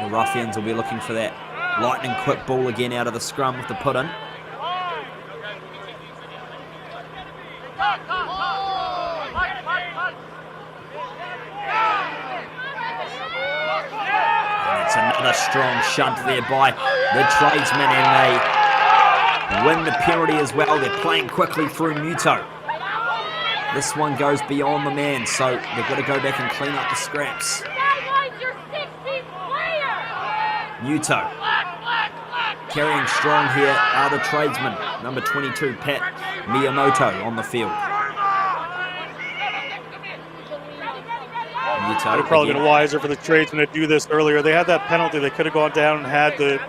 A: the Ruffians will be looking for that lightning quick ball again out of the scrum with the put in. And it's another strong shunt there by the Tradesmen, and they win the penalty as well. They're playing quickly through Muto. This one goes beyond the man, so they've got to go back and clean up the scraps. Muto carrying strong here are the Tradesmen. Number 22, Pat Miyamoto on the field. Muto
B: Would have probably been wiser for the Tradesmen to do this earlier. They had that penalty. They could have gone down and had the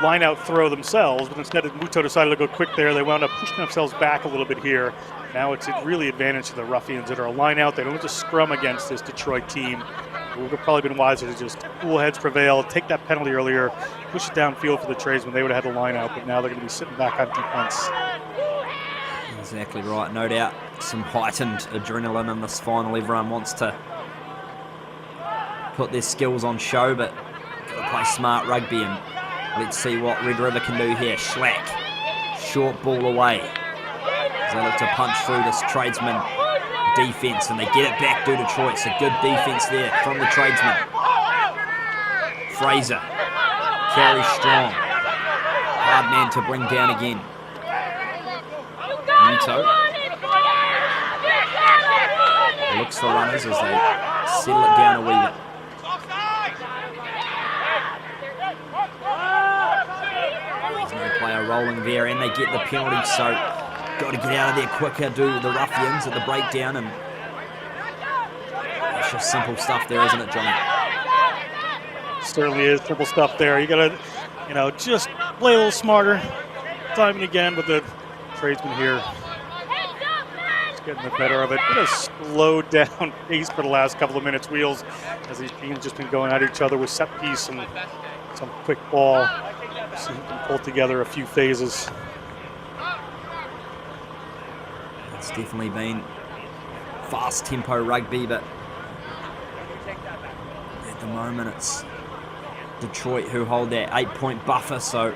B: line-out throw themselves, but instead Muto decided to go quick there. They wound up pushing themselves back a little bit here. Now it's really advantage to the Ruffians that are a line-out. They don't just scrum against this Detroit team. It would have probably been wiser to just cool heads prevail, take that penalty earlier, push it downfield for the Tradesmen. They would have had the line-out, but now they're going to be sitting back on defense.
A: Exactly right, no doubt. Some heightened adrenaline in this final. Everyone wants to put their skills on show, but got to play smart rugby, and let's see what Red River can do here. Schlack, short ball away. As they look to punch through this Tradesman defence, and they get it back to Detroit. So good defence there from the Tradesmen. Fraser carries strong. hard man to bring down again. Muto looks for runners as they settle it down a wee bit. There's no player rolling there, and they get the penalty, so got to get out of there quicker, do the Ruffians at the breakdown, and it's just simple stuff there, isn't it, Johnny?
B: Certainly is simple stuff there. You got to, just play a little smarter time and again, but the tradesman here is getting the better of it. Bit of slowed down pace for the last couple of minutes, Wheels, as these teams just been going at each other with set piece and some quick ball, so you can pull together a few phases.
A: It's definitely been fast tempo rugby, but at the moment it's Detroit who hold that 8-point buffer, so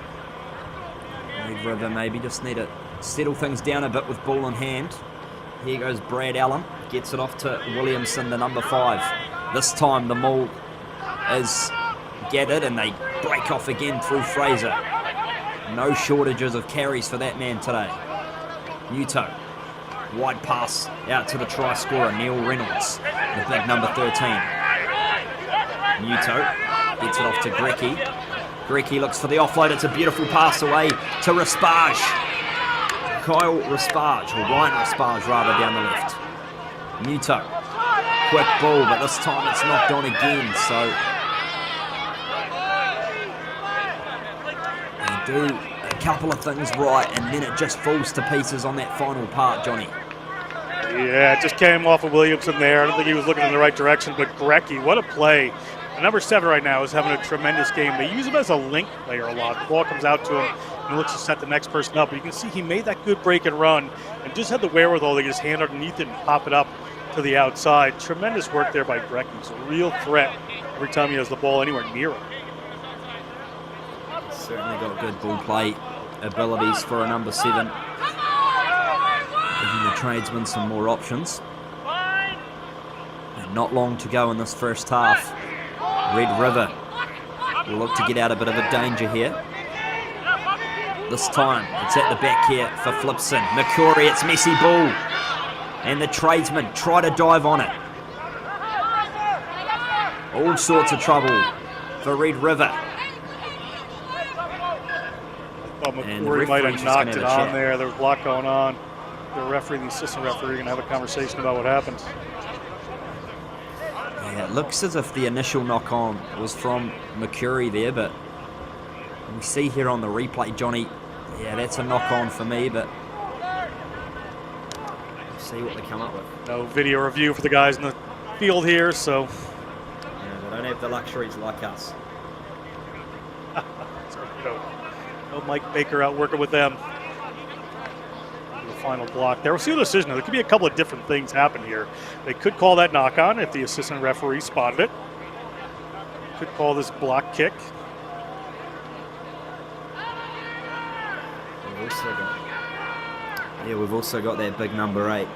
A: Red River maybe just need to settle things down a bit with ball in hand. Here goes Brad Allen, gets it off to Williamson, the number 5. This time the maul is gathered and they break off again through Fraser. No shortages of carries for that man today. Muto, wide pass out to the try scorer, Neil Reynolds, the big number 13. Muto gets it off to Grecky. Grecky looks for the offload. It's a beautiful pass away to Raspage. Kyle Raspage, or Ryan Raspage rather, down the left. Muto, quick ball, but this time it's knocked on again, so they do a couple of things right, and then it just falls to pieces on that final part, Johnny.
B: Yeah, it just came off of Williamson there. I don't think he was looking in the right direction, but Grecky, what a play. The number 7 right now is having a tremendous game. They use him as a link player a lot. The ball comes out to him and he looks to set the next person up. But you can see he made that good break and run and just had the wherewithal to just hand underneath it and pop it up to the outside. Tremendous work there by Grecky. He's a real threat every time he has the ball anywhere near him.
A: Certainly got good ball play abilities for a number 7. Giving the tradesmen some more options. And not long to go in this first half. Red River will look to get out a bit of a danger here. This time it's at the back here for Flipson. McCrory, it's messy ball. And the tradesmen try to dive on it. All sorts of trouble for Red River.
B: Well, McCrory might have knocked it on there. There was a lot going on. The referee and the assistant referee are going to have a conversation about what happened.
A: Yeah, it looks as if the initial knock-on was from McCrory there, but we see here on the replay, Johnny, yeah, that's a knock-on for me, but we'll see what they come up with.
B: No video review for the guys in the field here, so.
A: Yeah, they don't have the luxuries like us.
B: No Mike Baker out working with them. The final block there. We'll see the decision. There could be a couple of different things happen here. They could call that knock on if the assistant referee spotted it. Could call this block kick.
A: We've also got that big number 8.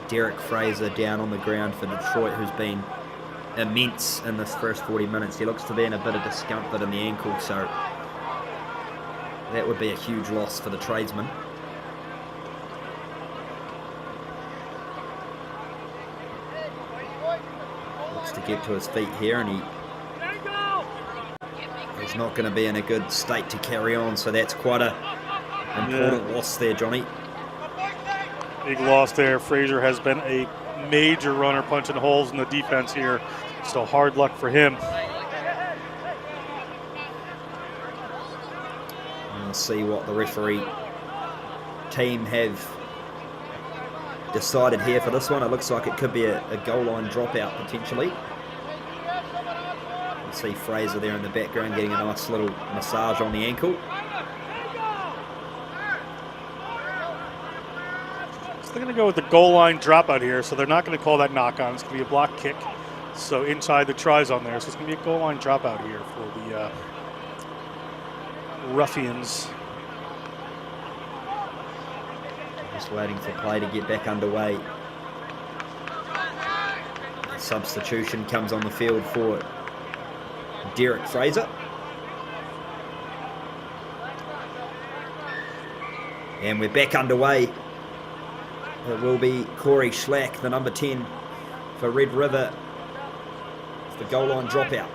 A: Derek Fraser down on the ground for Detroit, who's been immense in this first 40 minutes. He looks to be in a bit of discomfort in the ankle, so that would be a huge loss for the tradesmen. Looks to get to his feet here, and he's not going to be in a good state to carry on, so that's quite a important loss there, Johnny.
B: Big loss there. Fraser has been a major runner punching holes in the defense here, so hard luck for him.
A: We'll see what the referee team have decided here for this one. It looks like it could be a goal line dropout potentially. We'll see Fraser there in the background getting a nice little massage on the ankle.
B: They're going to go with the goal line dropout here, so they're not going to call that knock on. It's going to be a block kick. So inside the try zone there. So it's going to be a goal line dropout here for the Ruffians.
A: Just waiting for play to get back underway. A substitution comes on the field for Derek Fraser. And we're back underway. It will be Corey Schlack, the number 10 for Red River, the goal line dropout.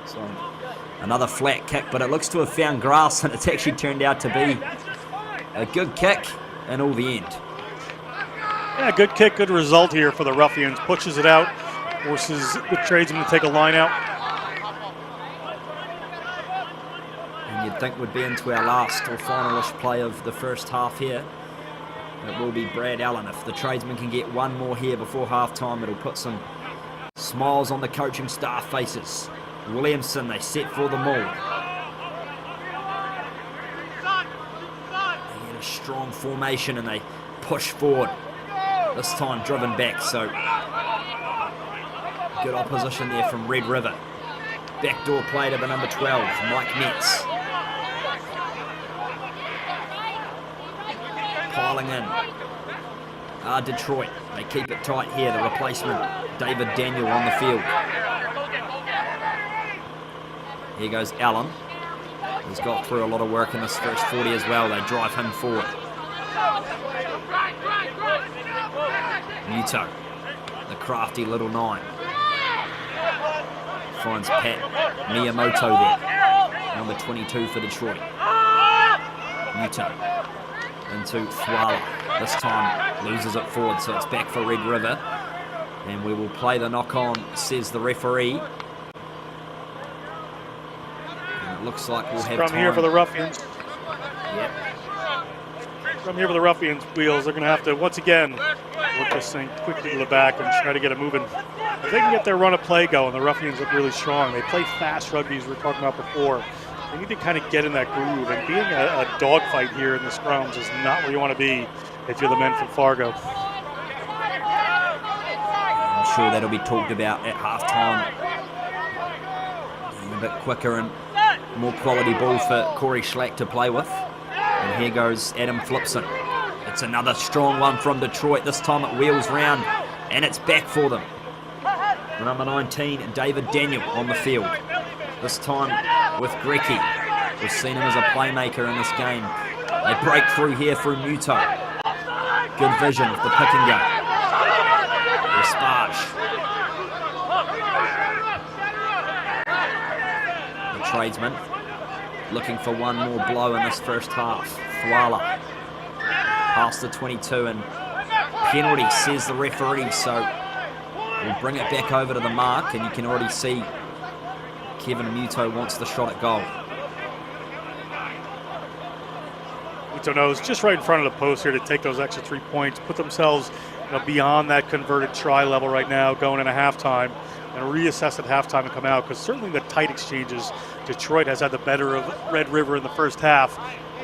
A: So another flat kick, but it looks to have found grass, and it's actually turned out to be a good kick in all the end.
B: Yeah, good kick, good result here for the Ruffians. Pushes it out, forces the Tradesmen to take a line out.
A: And you'd think would be into our last or finalish play of the first half here. It will be Brad Allen. If the Tradesmen can get one more here before half-time, it'll put some smiles on the coaching staff faces. Williamson, they set for the maul. They get a strong formation and they push forward. This time driven back, so good opposition there from Red River. Backdoor play to the number 12, Mike Metz. Piling in. Detroit, they keep it tight here. The replacement, David Daniel, on the field. Here goes Allen. He's got through a lot of work in this first 40 as well. They drive him forward. Muto, the crafty little 9. Finds Pat Miyamoto there. Number 22 for Detroit. Muto into Thwala. This time loses it forward, so it's back for Red River. And we will play the knock-on, says the referee. And it looks like we'll have time.
B: From here for the Ruffians.
A: Yep.
B: From here for the Ruffians, Wheels, they're going to have to, once again, work this thing quickly to the back and try to get it moving. If they can get their run of play going, the Ruffians look really strong. They play fast rugby, as we were talking about before. They need to kind of get in that groove, and being a dogfight here in the scrums is not where you want to be if you're the men from Fargo.
A: I'm sure that'll be talked about at halftime. A bit quicker and more quality ball for Corey Schlack to play with. And here goes Adam Flipson. It's another strong one from Detroit. This time it wheels round and it's back for them. The number 19, David Daniel, on the field. This time with Grecky. We've seen him as a playmaker in this game. They break through here through Muto. Good vision with the pick and go. Sparge. The Tradesmen looking for one more blow in this first half. Thwala past the 22 and penalty, says the referee, so we'll bring it back over to the mark, and you can already see Kevin Muto wants the shot at goal.
B: Muto knows just right in front of the post here to take those extra 3 points, put themselves beyond that converted try level right now going into halftime, and reassess at halftime and come out, because certainly the tight exchanges, Detroit has had the better of Red River in the first half.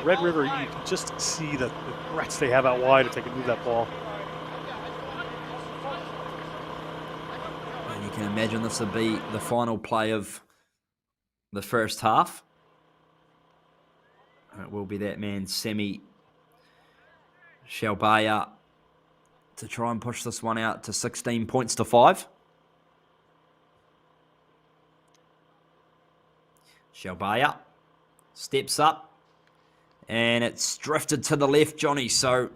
B: Red River, you can just see the threats they have out wide if they can move that ball.
A: And you can imagine this will be the final play of the first half. It will be that man, Semi Shalbaya, to try and push this one out to 16 points to 5. Shalbaya steps up, and it's drifted to the left, Johnny, so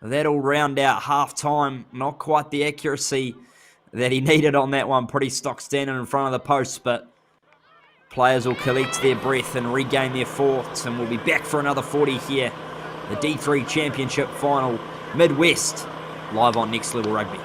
A: that'll round out half-time. Not quite the accuracy that he needed on that one. Pretty stock standing in front of the post, but players will collect their breath and regain their thoughts, and we'll be back for another 40 here. The D3 Championship Final, Midwest, live on Next Level Rugby.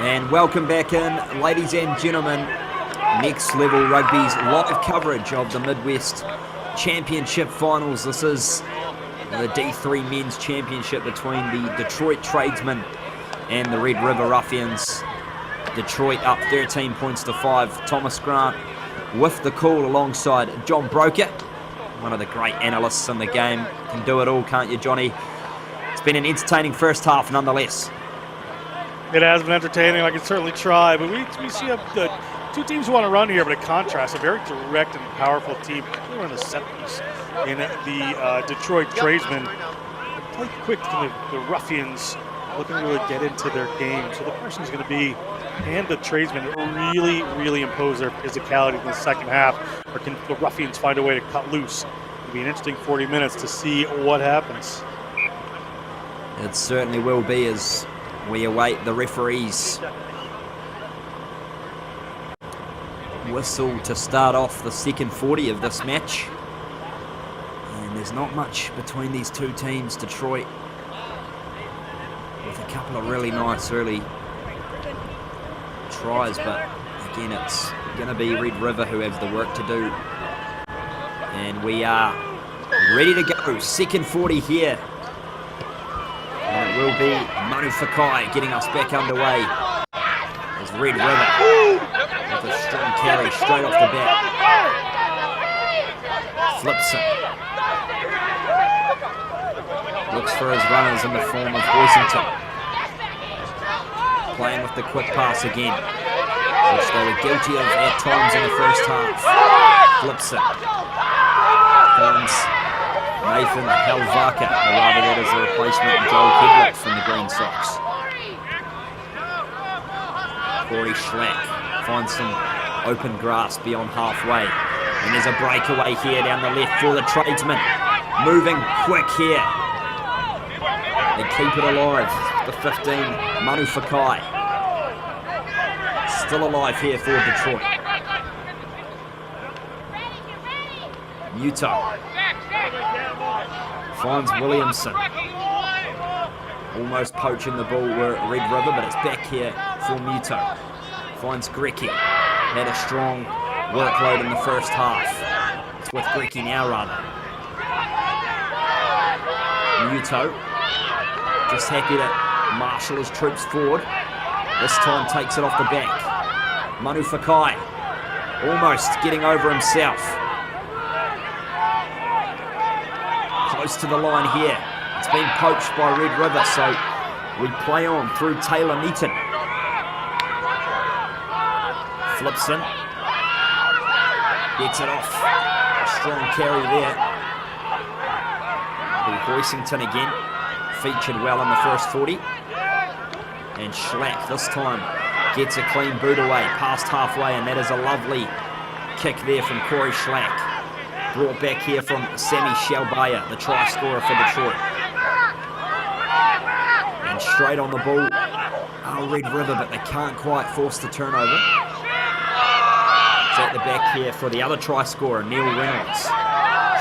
A: And welcome back in, ladies and gentlemen. Next Level Rugby's live coverage of the Midwest Championship Finals. This is the D3 Men's Championship between the Detroit Tradesmen and the Red River Ruffians. Detroit up 13 points to 5. Thomas Grant with the call alongside John Broker, one of the great analysts in the game. Can do it all, can't you, Johnny? It's been an entertaining first half nonetheless.
B: It has been entertaining. I can certainly try, but we see the two teams who want to run here, but it contrasts a very direct and powerful team. We're in the 70s in the Detroit Tradesmen. They play quick to the Ruffians, looking to really get into their game. So the question is going to be, can the Tradesmen really impose their physicality in the second half, or can the Ruffians find a way to cut loose? It'll be an interesting 40 minutes to see what happens.
A: It certainly will be, as we await the referee's whistle to start off the second 40 of this match. And there's not much between these two teams. Detroit with a couple of really nice early tries, but again, it's going to be Red River who have the work to do. And we are ready to go. Second 40 here. And it will be Manu Fakai getting us back underway as Red River with a strong carry straight off the bat. Flips it. Looks for his runners in the form of Hoisington. Playing with the quick pass again, which they were guilty of at times in the first half. Flips it. Finds Nathan Helvaka, or rather that is the replacement Joel Headof from the Green Sox. Corey Schlack finds some open grass beyond halfway. And there's a breakaway here down the left for the Tradesmen. Moving quick here. They keep it alive. The 15, Manu Fakai. Still alive here for Detroit. Muto finds Williamson. Almost poaching the ball were Red River, but it's back here for Muto. Finds Grecky. Had a strong workload in the first half. It's with Grecky now, rather. Muto just happy to marshal his troops forward. This time takes it off the back. Manu Fakai almost getting over himself. Close to the line here. It's been poached by Red River, so we play on through Taylor Neaton. Flips in. Gets it off. A strong carry there. The Hoisington again. Featured well in the first 40. And Schlack this time gets a clean boot away past halfway, and that is a lovely kick there from Corey Schlack. Brought back here from Sammy Shalbaya, the try scorer for Detroit. And straight on the ball, Red River, but they can't quite force the turnover. It's at the back here for the other try scorer, Neil Reynolds.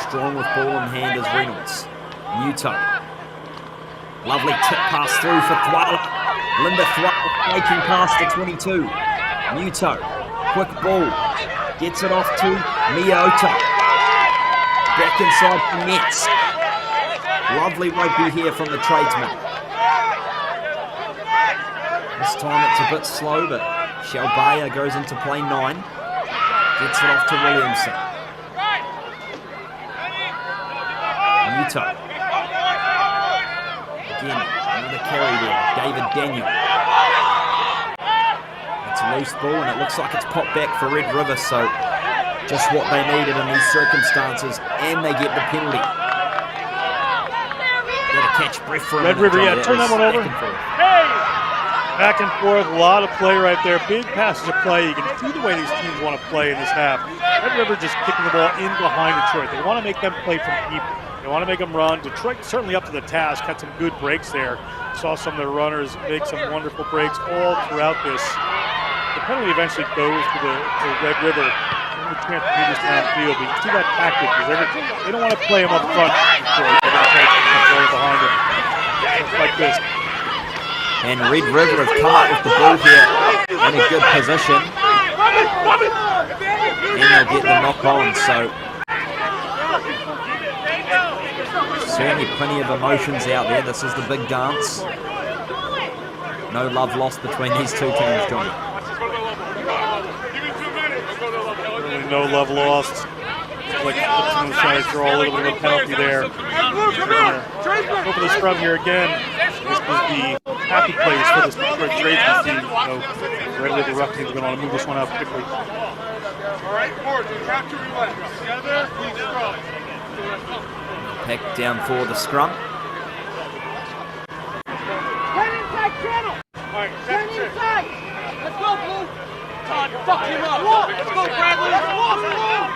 A: Strong with ball in hand is Reynolds. Muto. Lovely tip pass through for Thwala. Linda Thwala breaking past the 22. Muto. Quick ball. Gets it off to Miota. Back inside the nets. Lovely rugby here from the Tradesmen. This time it's a bit slow, but Shalbaya goes into play 9. Gets it off to Williamson. Muto. Again, another carry there. David Daniel. It's a loose ball, and it looks like it's popped back for Red River, so just what they needed in these circumstances, and they get the penalty. Got to catch breath for a minute.
B: Red River, yeah, turn that one over. Back and forth, a lot of play right there. Big passes of play. You can see the way these teams want to play in this half. Red River just kicking the ball in behind Detroit. They want to make them play from deep. They want to make them run. Detroit certainly up to the task. Had some good breaks there. Saw some of their runners make some wonderful breaks all throughout this. The penalty eventually goes to Red River. The chance to do this downfield. But you see that tactic. They don't want to play them up front. They're going to try to control behind them. Just like this.
A: And Red River have come up with the ball here in a good position. And they'll get the knock on, so certainly plenty of emotions out there. This is the big dance. No love lost between these two teams, Johnny.
B: Really no love lost. Like Ruffians trying to draw a little bit of a penalty there. Go for the scrum here again. This is the happy place for this Detroit Tradesmen team. So Red River Ruffians are going to want to move this one out quickly.
D: All right, board, you have to relax. Together, please scrum.
A: Peck down for the scrum.
E: Turn inside channel.
D: All right,
E: Turn inside. Let's go, Blue.
D: Todd, fuck him up. Let's go, Bradley. Let's go, Blue.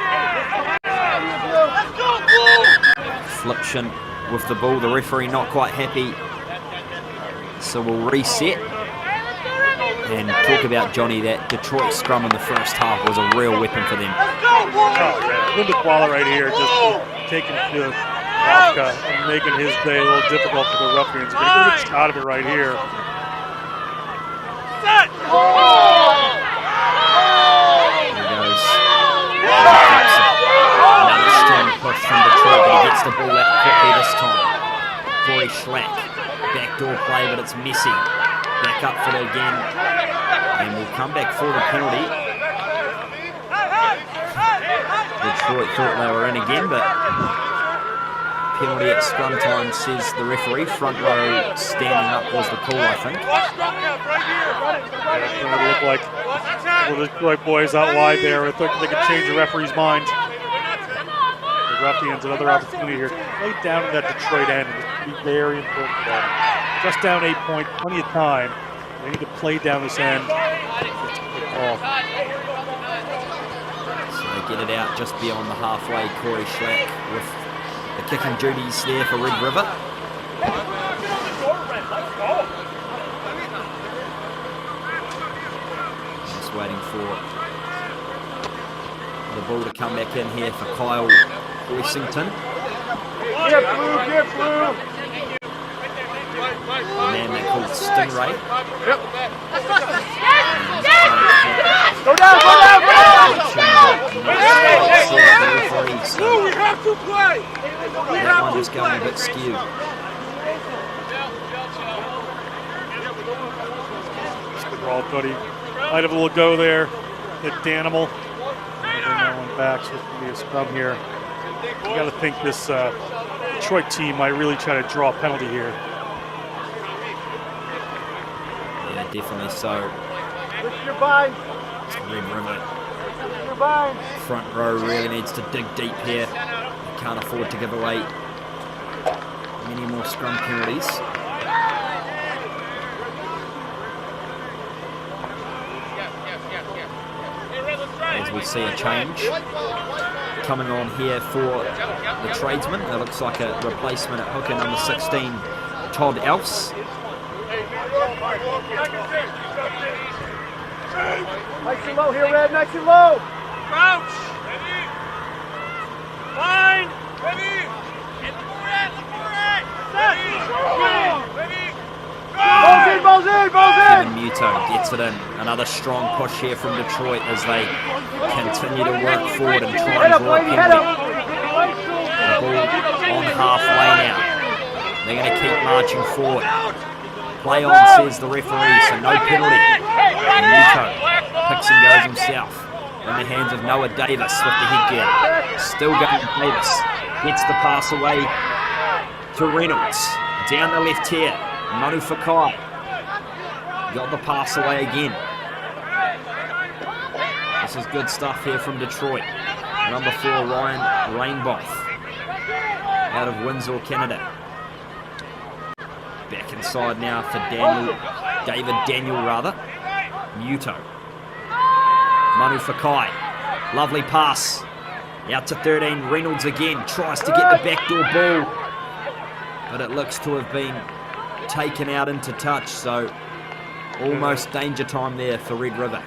A: Flipshin with the ball. The referee not quite happy. So we'll reset. And talk about, Johnny, that Detroit scrum in the first half was a real weapon for them.
B: Oh, yeah. Linda Koala right here just taking the Rafka and making his day a little difficult for the Ruffians. But he got a good shot of it right here.
D: Set.
A: There goes. Another strong push from Detroit, but he gets the ball out quickly this time. Corey Schlack. Backdoor play, but it's messy. Back up for it again. And we'll come back for the penalty. Detroit thought they were in again, but penalty at scrum time, says the referee. Front row standing up was the call, I think.
B: It's going to look like the Detroit boys out wide there. I think they could change the referee's mind. The Ruffians, another opportunity here. Play down in that Detroit end. It's going to be very important for them. Just down 8 points, plenty of time. They need to play down this end.
A: So they get it out just beyond the halfway. Corey Schlack with the kicking duties there for Red River. Just waiting for the ball to come back in here for Kyle Wessington.
D: Get blue.
A: The man they called Stingray.
D: Yep.
E: Go down.
D: Blue, we have to play.
A: That one is going a bit skewed.
B: Good roll, buddy. Might have a little go there. Hit Danimal. Bring that one back, so it's going to be a scrum here. You got to think this Detroit team might really try to draw a penalty here.
A: Yeah, definitely so.
D: Lift your bind.
A: Red River
D: Lift your bind.
A: front row really needs to dig deep here. They can't afford to give away many more scrum penalties. As we see a change coming on here for the Tradesmen. It looks like a replacement at hooker number 16, Todd Else.
D: Nice and low here, Red. Nice and low. Crouch. Ready. Line. Ready. Hit the red. Set. Ready. Balls in.
A: Kevin Muto gets it in. Another strong push here from Detroit as they continue to work forward and try and draw a penalty. The ball on halfway now. They're going to keep marching forward. Play on, says the referee, so no penalty. And Muto picks and goes himself in the hands of Noah Davis with the headgear. Still going Davis. Gets the pass away to Reynolds. Down the left here. Manu Fakai. Got the pass away again. This is good stuff here from Detroit. Number 4, Ryan Rainboth out of Windsor, Canada. Back inside now for David Daniel. Muto. Manu Fakai. Lovely pass. Out to 13. Reynolds again. Tries to get the backdoor ball. But it looks to have been taken out into touch. So almost danger time there for Red River.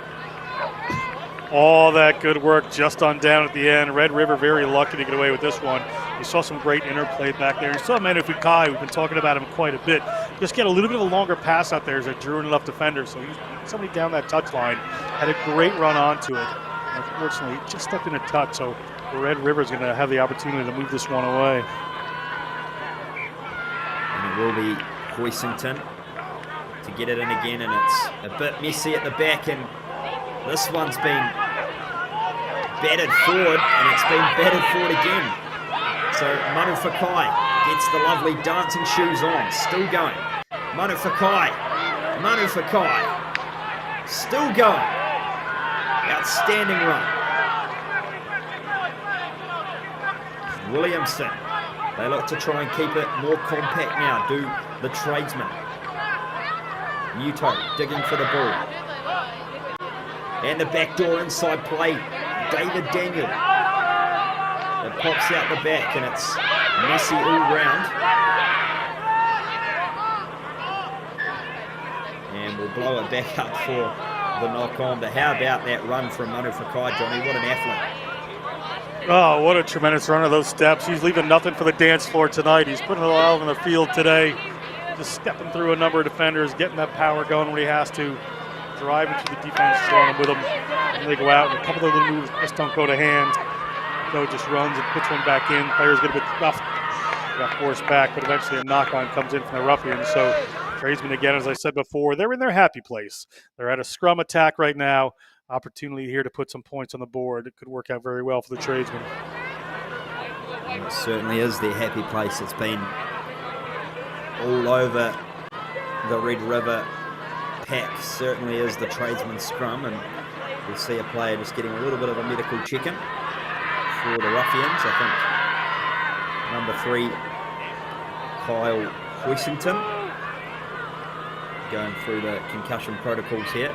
B: All that good work just on down at the end. Red River very lucky to get away with this one. You saw some great interplay back there. You saw Manu Fakai, we've been talking about him quite a bit. just get a little bit of a longer pass out there as a Drew enough defender. So somebody down that touchline had a great run onto it. Unfortunately, it just stepped in a touch. So Red River's going to have the opportunity to move this one away.
A: And it will be Hoisington to get it in again, and it's a bit messy at the back, and this one's been batted forward, and it's been batted forward again. So Manu Fakai gets the lovely dancing shoes on, still going. Manu Fakai, still going. Outstanding run. Williamson, they look to try and keep it more compact now, do the Tradesmen. Muto digging for the ball. And the backdoor inside play, David Daniel. It pops out the back, and it's messy all round. And we'll blow it back up for the knock on. But how about that run from Manu Fakai, Johnny? What an athlete.
B: Oh, what a tremendous run of those steps. He's leaving nothing for the dance floor tonight. He's putting it all on the field today. Just stepping through a number of defenders, getting that power going when he has to. Driving through the defense, throwing them with him. And they go out, and a couple of little moves just don't go to hand. So it just runs and puts one back in. Players get a bit rough, got forced back, but eventually a knock-on comes in from the Ruffians. So Tradesmen, again, as I said before, they're in their happy place. They're at a scrum attack right now. Opportunity here to put some points on the board. It could work out very well for the Tradesmen.
A: It certainly is their happy place. It's been all over the Red River pack. Certainly is the Tradesman scrum, and we'll see a player just getting a little bit of a medical check-in for the Ruffians. I think number 3, Kyle Hoisington, going through the concussion protocols here.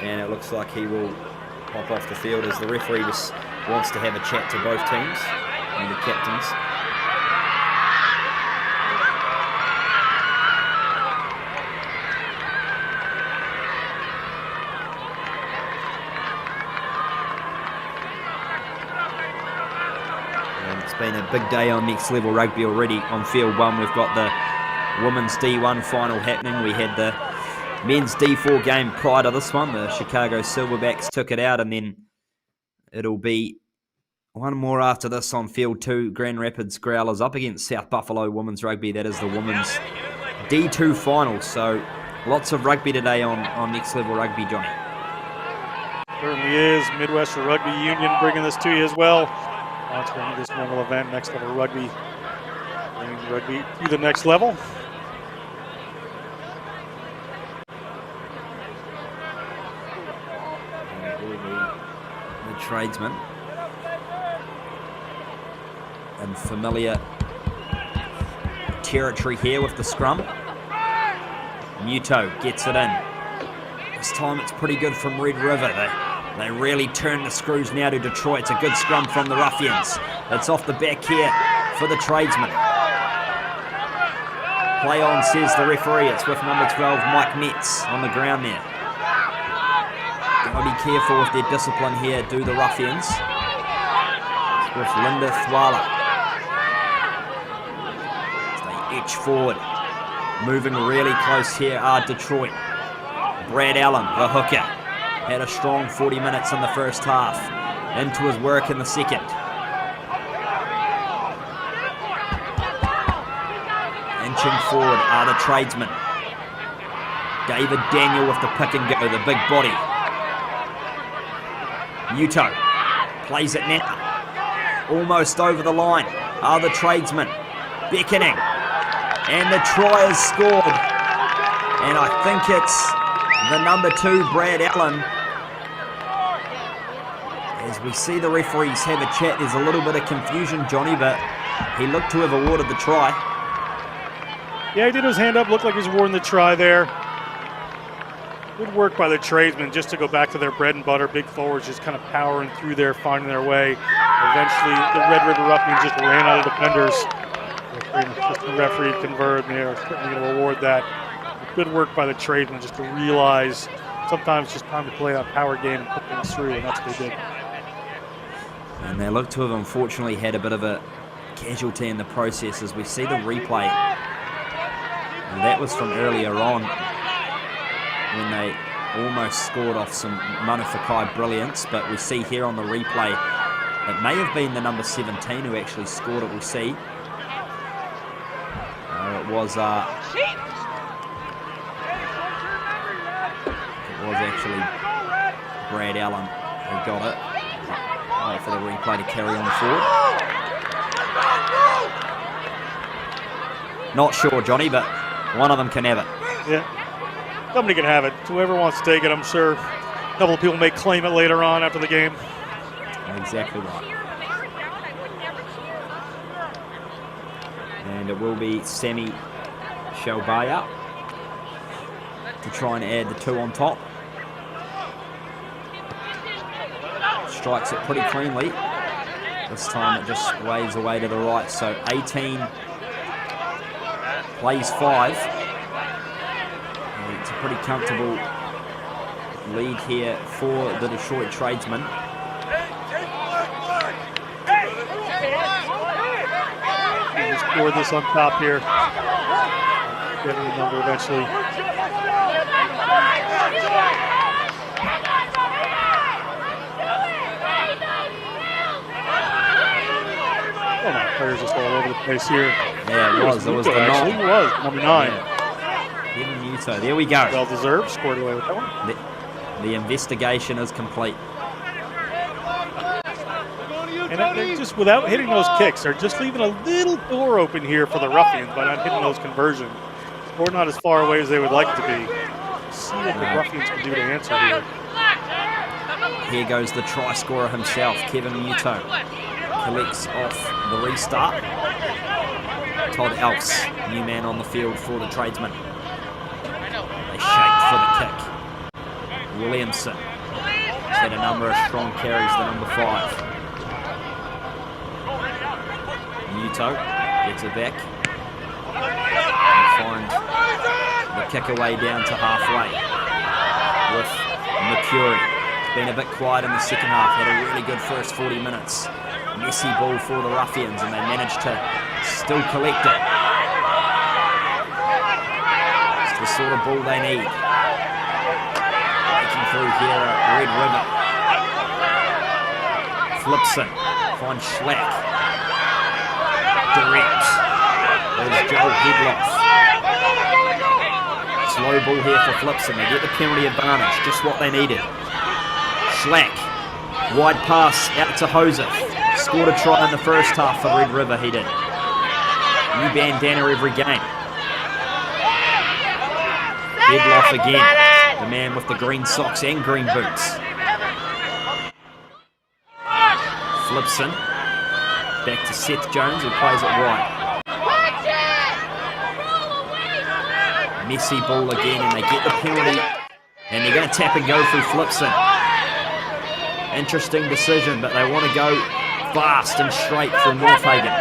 A: And it looks like he will hop off the field as the referee just wants to have a chat to both teams and the captains. And it's been a big day on Next Level Rugby already. On field 1, we've got the women's D1 final happening. We had the men's D4 game prior to this one. The Chicago Silverbacks took it out, and then it'll be one more after this on field 2. Grand Rapids Growlers up against South Buffalo Women's Rugby. That is the women's D2 final. So lots of rugby today on Next Level Rugby, Johnny.
B: Certainly is. Midwestern Rugby Union bringing this to you as well. Sponsoring this normal event, Next Level Rugby, bringing rugby to the next level.
A: Tradesmen in familiar territory here with the scrum. Muto gets it in. This time it's pretty good from Red River. They really turn the screws now to Detroit. It's a good scrum from the Ruffians. It's off the back here for the Tradesmen. Play on, says the referee. It's with number 12, Mike Metz, on the ground there. Got to be careful with their discipline here, do the Ruffians. It's with Linda Thwala. They edge forward. Moving really close here are Detroit. Brad Allen, the hooker, had a strong 40 minutes in the first half. Into his work in the second. Inching forward are the Tradesmen. David Daniel with the pick and go, the big body. Muto plays it now. Almost over the line are the Tradesmen. Beckoning. And the try is scored. And I think it's the number 2, Brad Allen. As we see the referees have a chat, there's a little bit of confusion, Johnny, but he looked to have awarded the try.
B: Yeah, he did his hand up, looked like he was awarding the try there. Good work by the Tradesmen just to go back to their bread and butter. Big forwards just kind of powering through there, finding their way. Eventually, the Red River Ruffians just ran out of defenders. The referee converted, and they are certainly going to award that. Good work by the Tradesmen just to realize sometimes it's just time to play that power game and put things through, and that's what they did.
A: And they look to have unfortunately had a bit of a casualty in the process as we see the replay. And that was from earlier on when they almost scored off some Manufakai brilliance, but we see here on the replay it may have been the number 17 who actually scored it. We'll see. It was actually Brad Allen who got it. Wait for the replay to carry on forward. Not sure, Johnny, but one of them can have it.
B: Yeah, somebody can have it. Whoever wants to take it, I'm sure a couple of people may claim it later on after the game.
A: Exactly right. And it will be Semi Shalbaya to try and add the 2 on top. Strikes it pretty cleanly. This time it just waves away to the right. So 18 plays 5. And it's a pretty comfortable lead here for the Detroit Tradesmen.
B: Score this on top here. Getting the number eventually. Oh my, players just all over the place here.
A: Yeah, it was. It was the
B: actually. It was number 9.
A: Headof Muto. There we go.
B: Well deserved. Scored away with that one.
A: The investigation is complete.
B: And they're just, without hitting those kicks, they're just leaving a little door open here for the Ruffians by not hitting those conversions. Or not as far away as they would like it to be. See what the Ruffians can do to answer here.
A: Here goes the try scorer himself, Kevin Muto. Collects off the restart. Todd Elfs, new man on the field for the Tradesmen. They shake for the kick. Williamson has had a number of strong carries, the number 5. Muto gets it back and finds the kick away down to halfway with Mercury. It's been a bit quiet in the second half, had a really good first 40 minutes. Messy ball for the Ruffians and they managed to still collect it. It's the sort of ball they need. Breaking through here at Red River. Flipson finds Schlack. Direct. There's Joel Headof. Slow ball here for Flipson. They get the penalty advantage, just what they needed. Schlack. Wide pass out to Joseph. Scored a try in the first half for Red River, he did. New bandana every game. Headof again. The man with the green socks and green boots. Flipson. Back to Seth Jones, who plays it wide. Messy ball again, and they get the penalty. And they're going to tap and go through Flipson. Interesting decision, but they want to go fast and straight through Northagen.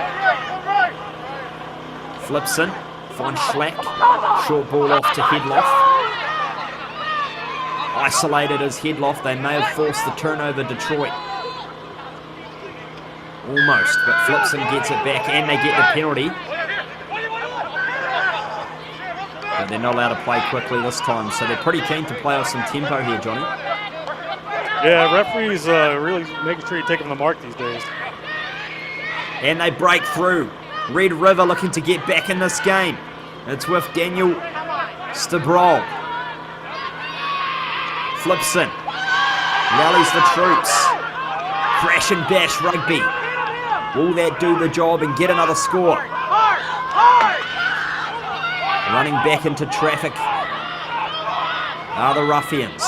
A: Flipson finds Schlack. Short ball off to Headof. Isolated as Headof. They may have forced the turnover, Detroit. Almost, but Flipson gets it back and they get the penalty. But they're not allowed to play quickly this time, so they're pretty keen to play off some tempo here, Johnny.
B: Yeah, referees really making sure you take them to the mark these days.
A: And they break through. Red River looking to get back in this game. It's with Daniel Stabrol. Flipson rallies the troops. Crash and bash Rugby. Will that do the job and get another score? Running back into traffic are the Ruffians.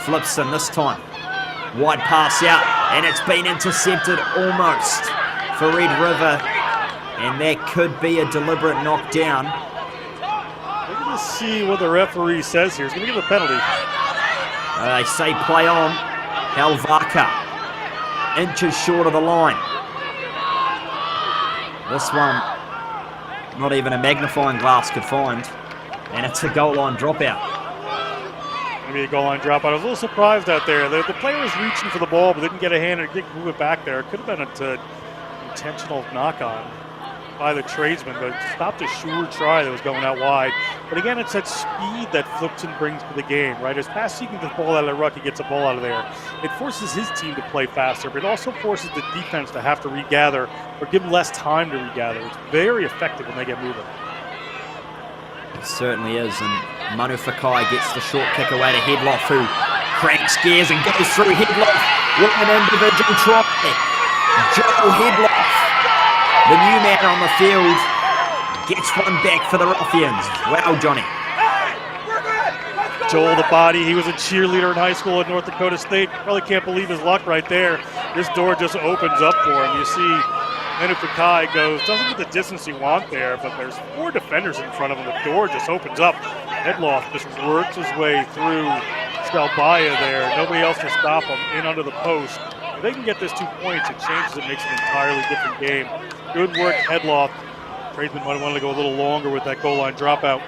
A: Flipson this time. Wide pass out, and it's been intercepted almost for Red River. And that could be a deliberate knockdown.
B: We're going to see what the referee says here. He's going to give a penalty.
A: They say play on. Helvaka. Inches short of the line. This one, not even a magnifying glass could find. And it's a goal line dropout.
B: Maybe a goal line dropout. I was a little surprised out there. The player was reaching for the ball but didn't get a hand and didn't move it back there. It could have been an intentional knock-on. by the Tradesmen, but stopped a sure try that was going out wide. But again, it's that speed that Flipson brings to the game, right? As fast as he can get the ball out of the ruck, he gets the ball out of there. It forces his team to play faster, but it also forces the defense to have to regather or give them less time to regather. It's very effective when they get moving.
A: It certainly is, and Manu Fakai gets the short kick away to Headof, who cranks gears and goes through Headof with an individual try. Joel Headof, the new man on the field, gets one back for the Ruffians. Wow, Johnny.
B: Joel the body, he was a cheerleader in high school at North Dakota State. Probably can't believe his luck right there. This door just opens up for him. You see Manu Fakai doesn't get the distance you want there, but there's 4 defenders in front of him. The door just opens up. Headof just works his way through Stelbaya there. Nobody else to stop him in under the post. If they can get this 2 points, it changes it, makes it an entirely different game. Good work, Headof. Tradesman might have wanted to go a little longer with that goal line dropout.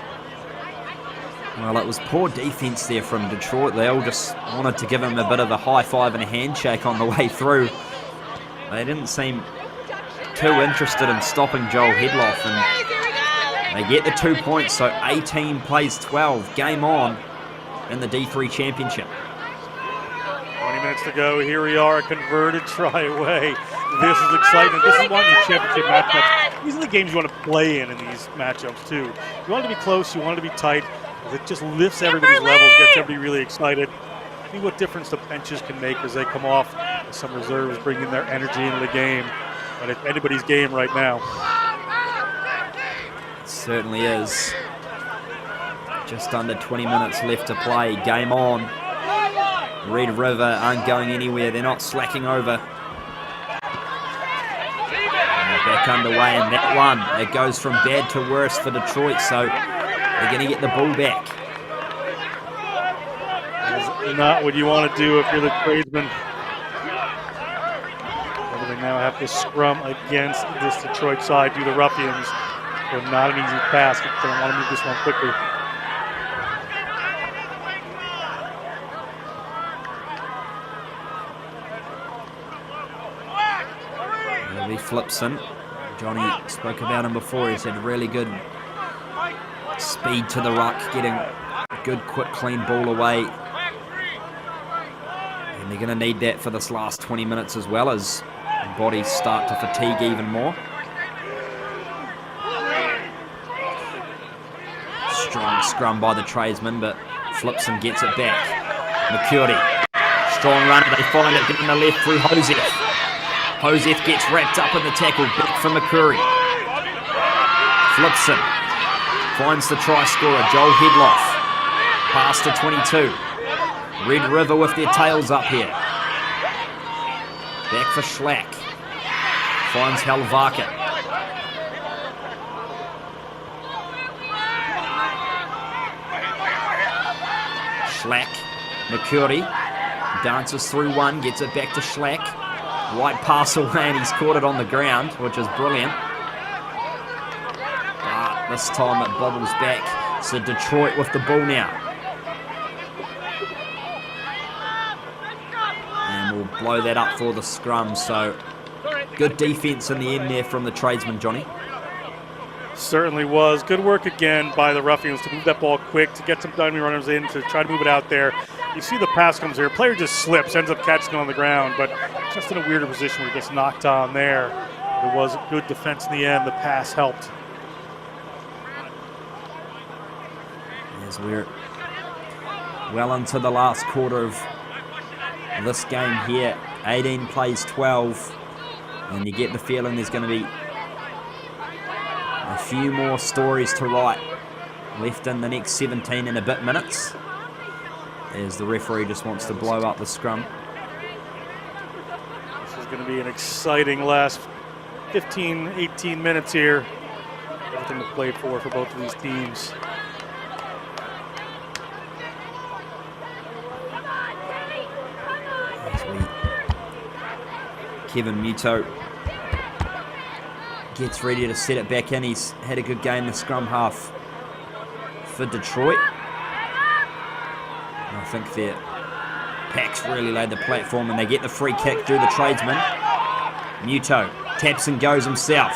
A: Well, it was poor defense there from Detroit. They all just wanted to give him a bit of a high five and a handshake on the way through. They didn't seem too interested in stopping Joel Headof, and they get the 2 points, so 18 plays 12. Game on in the D3 Championship.
B: 20 minutes to go. Here we are, a converted try away. This is excitement. This is one of your championship matchups. These are the games you want to play in these matchups, too. You want it to be close. You want it to be tight. It just lifts everybody's levels, gets everybody really excited. See what difference the benches can make as they come off. Some reserves bringing their energy into the game. But it's anybody's game right now.
A: It certainly is. Just under 20 minutes left to play. Game on. Red River aren't going anywhere. They're not slacking over. And they're back underway, and that one, it goes from bad to worse for Detroit, so they're going to get the ball back.
B: That's not what you want to do if you're the Tradesmen. They now have to scrum against this Detroit side, do the Ruffians. So not an easy task. They don't want to move this one quickly.
A: It'll be Flipson. Johnny spoke about him before. He's had really good speed to the ruck, getting a good, quick, clean ball away. And they're going to need that for this last 20 minutes as well, as bodies start to fatigue even more. Strong scrum by the Tradesmen, but Flipson gets it back. McCurdy, strong runner, they find it getting the left through Joseph. Joseph gets wrapped up in the tackle, back for McCurry. Flipson finds the try scorer, Joel Headof. Pass to 22. Red River with their tails up here. Back for Schlack. Finds Helvaka. Schlack. McCurdy dances through one, gets it back to Schlack. White pass away, and he's caught it on the ground, which is brilliant. But this time it bobbles back. So Detroit with the ball now. And we'll blow that up for the scrum. So good defense in the end there from the Tradesmen, Johnny.
B: Certainly was. Good work again by the Ruffians to move that ball quick, to get some dummy runners in, to try to move it out there. You see the pass comes here. Player just slips, ends up catching it on the ground, but just in a weirder position where he gets knocked on there. There was good defense in the end. The pass helped.
A: As we're well into the last quarter of this game here. 18 plays 12, and you get the feeling there's going to be a few more stories to write left in the next 17 and a bit minutes, as the referee just wants to blow up the scrum.
B: This is going to be an exciting last 15, 18 minutes here. Everything to play for both of these teams.
A: Kevin Muto gets ready to set it back in. He's had a good game, the scrum half for Detroit. I think their packs really laid the platform, and they get the free kick through the Tradesmen. Muto taps and goes himself.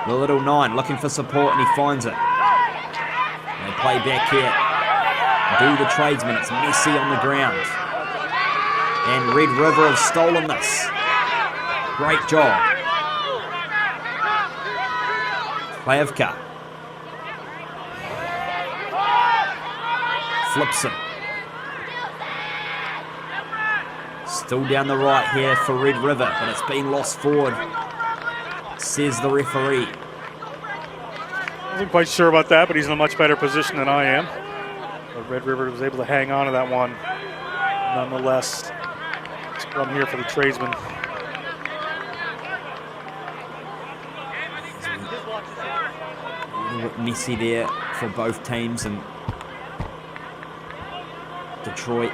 A: The little 9 looking for support and he finds it. They play back here. Do the tradesman. It's messy on the ground. And Red River have stolen this. Great job. Plavka. Flips it. Still down the right here for Red River, but it's been lost forward, says the referee.
B: I wasn't quite sure about that, but he's in a much better position than I am. But Red River was able to hang on to that one. Nonetheless, scrum here for the tradesmen.
A: A little bit messy there for both teams, and Detroit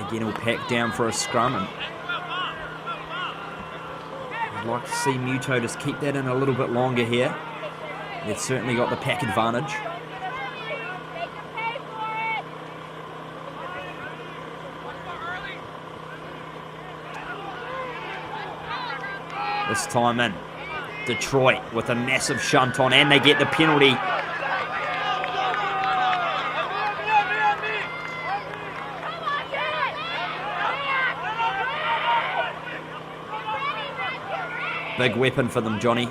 A: again will pack down for a scrum, and I'd like to see Muto just keep that in a little bit longer here. They've certainly got the pack advantage. This time in, Detroit with a massive shunt on, and they get the penalty. Big weapon for them, Johnny.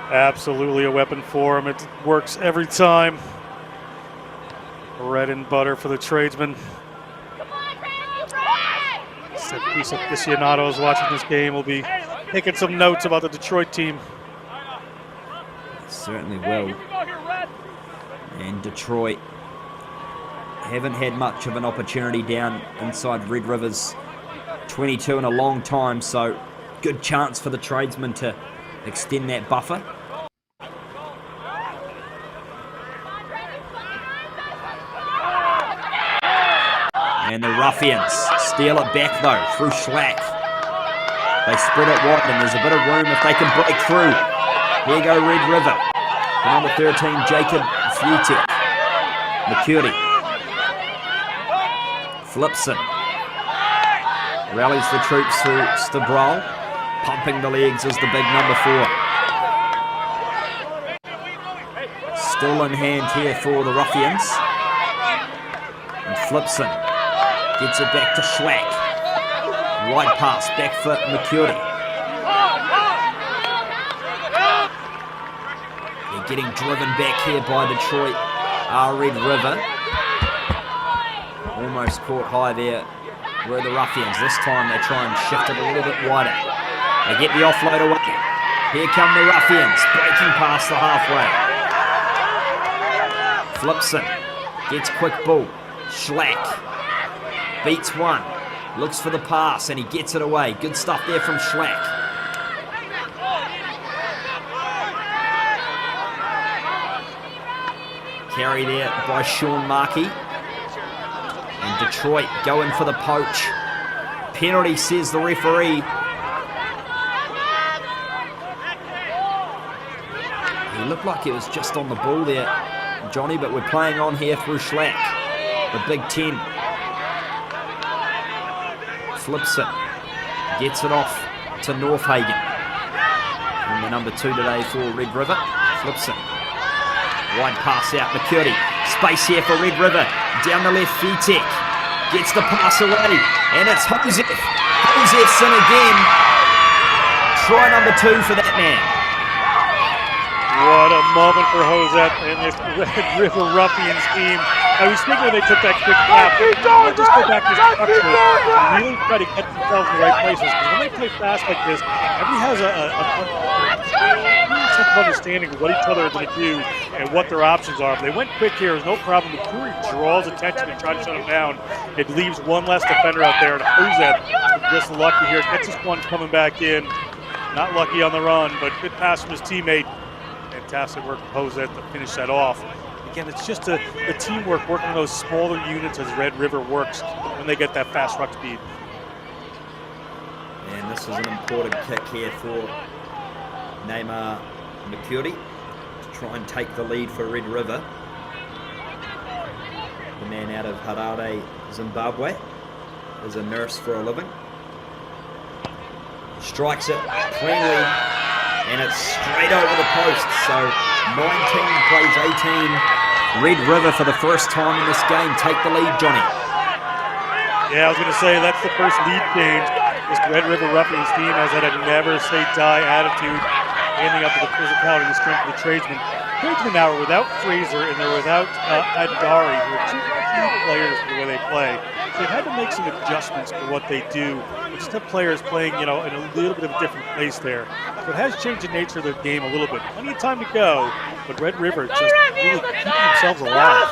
B: Absolutely a weapon for him. It works every time. Bread and butter for the tradesmen. Set piece of aficionados watching this game will be taking some notes about the Detroit team.
A: Certainly will. And Detroit haven't had much of an opportunity down inside Red River's 22 in a long time, so good chance for the tradesmen to extend that buffer. And the Ruffians steal it back though through Schlack. They spread it wide and there's a bit of room if they can break through. Here go Red River. The number 13, Jacob Futek. McCurdy. Flipson. Rallies the troops through Stabrol. Pumping the legs is the big number 4. Still in hand here for the Ruffians. And Flipson gets it back to Schlack. Right pass, back foot, McCurdy. They're getting driven back here by Detroit. Red River. Almost caught high there were the Ruffians. This time they try and shift it a little bit wider. They get the offload away. Here come the Ruffians, breaking past the halfway. Flipson gets quick ball. Schlack beats one, looks for the pass, and he gets it away. Good stuff there from Schlack. Carry there by Sean Markey. And Detroit going for the poach. Penalty, says the referee. He looked like it was just on the ball there, Johnny, but we're playing on here through Schlack. The Big 10. Flips it. Gets it off to Northhagen. And the number 2 today for Red River. Flips it. Wide pass out, McCurdy. Space here for Red River. Down the left, Futek. Gets the pass away. And it's Josef. Josef's in again. Try number 2 for that man.
B: What a moment for Josef and this Red River Ruffians team. I was thinking when they took that quick lap, they'll just go back to structure and really try to get themselves in the right places. Because when they play fast like this, everybody has a sense of understanding of what each other are going to do and what their options are. If they went quick here, there's no problem. The Curry draws attention and tries to shut him down. It leaves one less defender out there. And Josef just lucky here. Gets this one coming back in. Not lucky on the run, but good pass from his teammate. Fantastic work from Josef to finish that off. Again, it's just the teamwork working those smaller units as Red River works when they get that fast ruck speed.
A: And this is an important kick here for Neymar McCurdy to try and take the lead for Red River. The man out of Harare, Zimbabwe, is a nurse for a living. Strikes it cleanly, And it's straight over the post. So 19 plays 18. Red River for the first time in this game take the lead, Johnny.
B: Yeah, I was going to say that's the first lead change. This Red River Ruffians team has had a never-say-die attitude, handing up to the physicality and the strength of the Tradesmen. Tradesmen now are without Fraser and they're without Adari, who are two key players for the way they play. So they've had to make some adjustments for what they do. They just have players playing, in a little bit of a different place there. So it has changed the nature of their game a little bit. Plenty of time to go, but Red River just really keeping themselves alive.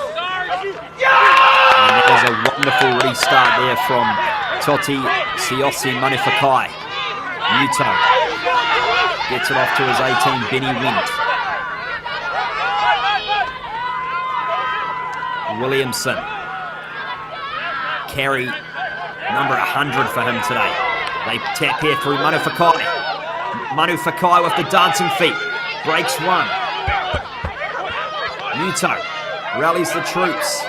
A: And that was a wonderful restart there from Toti Siosi Manufakai. Muto gets it off to his 18, Benny Went. Williamson. Carry number 100 for him today. They tap here through Manufakai. Manufakai with the dancing feet. Breaks one. Muto rallies the troops.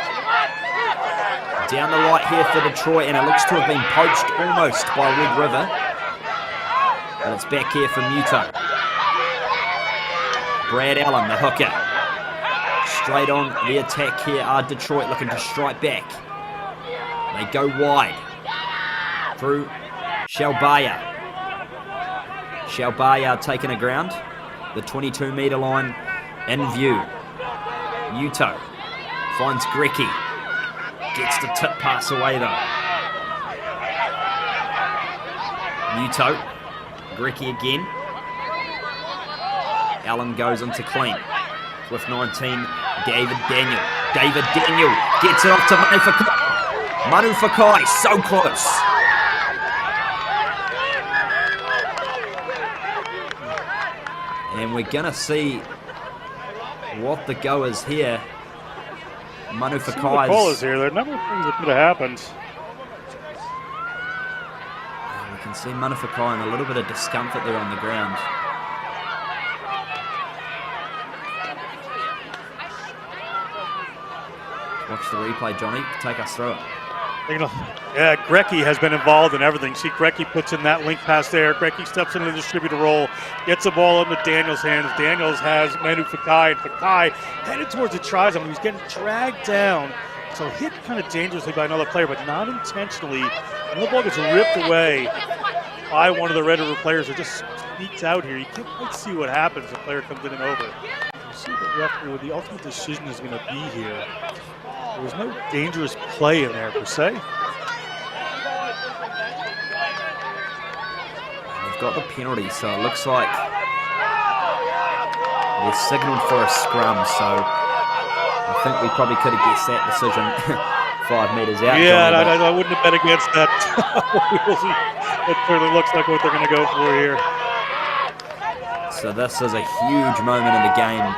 A: Down the right here for Detroit, and it looks to have been poached almost by Red River. And it's back here for Muto. Brad Allen, the hooker. Straight on the attack here are Detroit looking to strike back. They go wide. Through Shalbaya. Shalbaya taking a ground. The 22-metre line in view. Muto finds Grecky. Gets the tip pass away though. Muto. Grecky again. Allen goes into clean. With 19, David Daniel. David Daniel gets it off to Manufakai. Manufakai, so close. And we're going to see what the go is here. Manufakai's...
B: The call is here. There are a number of things that could have happened.
A: We can see Manufakai in a little bit of discomfort there on the ground. Watch the replay, Johnny. Take us through it.
B: Yeah, Grecky has been involved in everything. See, Grecky puts in that link pass there. Grecky steps into the distributor role, gets the ball into Daniel's hands. Daniels has Manufakai, and Fakai headed towards the try zone. He's getting dragged down. So hit kind of dangerously by another player, but not intentionally. And the ball gets ripped away by one of the Red River players who just sneaks out here. You can't quite see what happens. The player comes in and over. You see the referee, what the ultimate decision is going to be here. There was no dangerous play in there, per se.
A: They've got the penalty, so it looks like they're signalled for a scrum, so I think we probably could have guessed that decision 5 metres out.
B: Yeah, I wouldn't have bet against that. It clearly looks like what they're going to go for here.
A: So this is a huge moment in the game.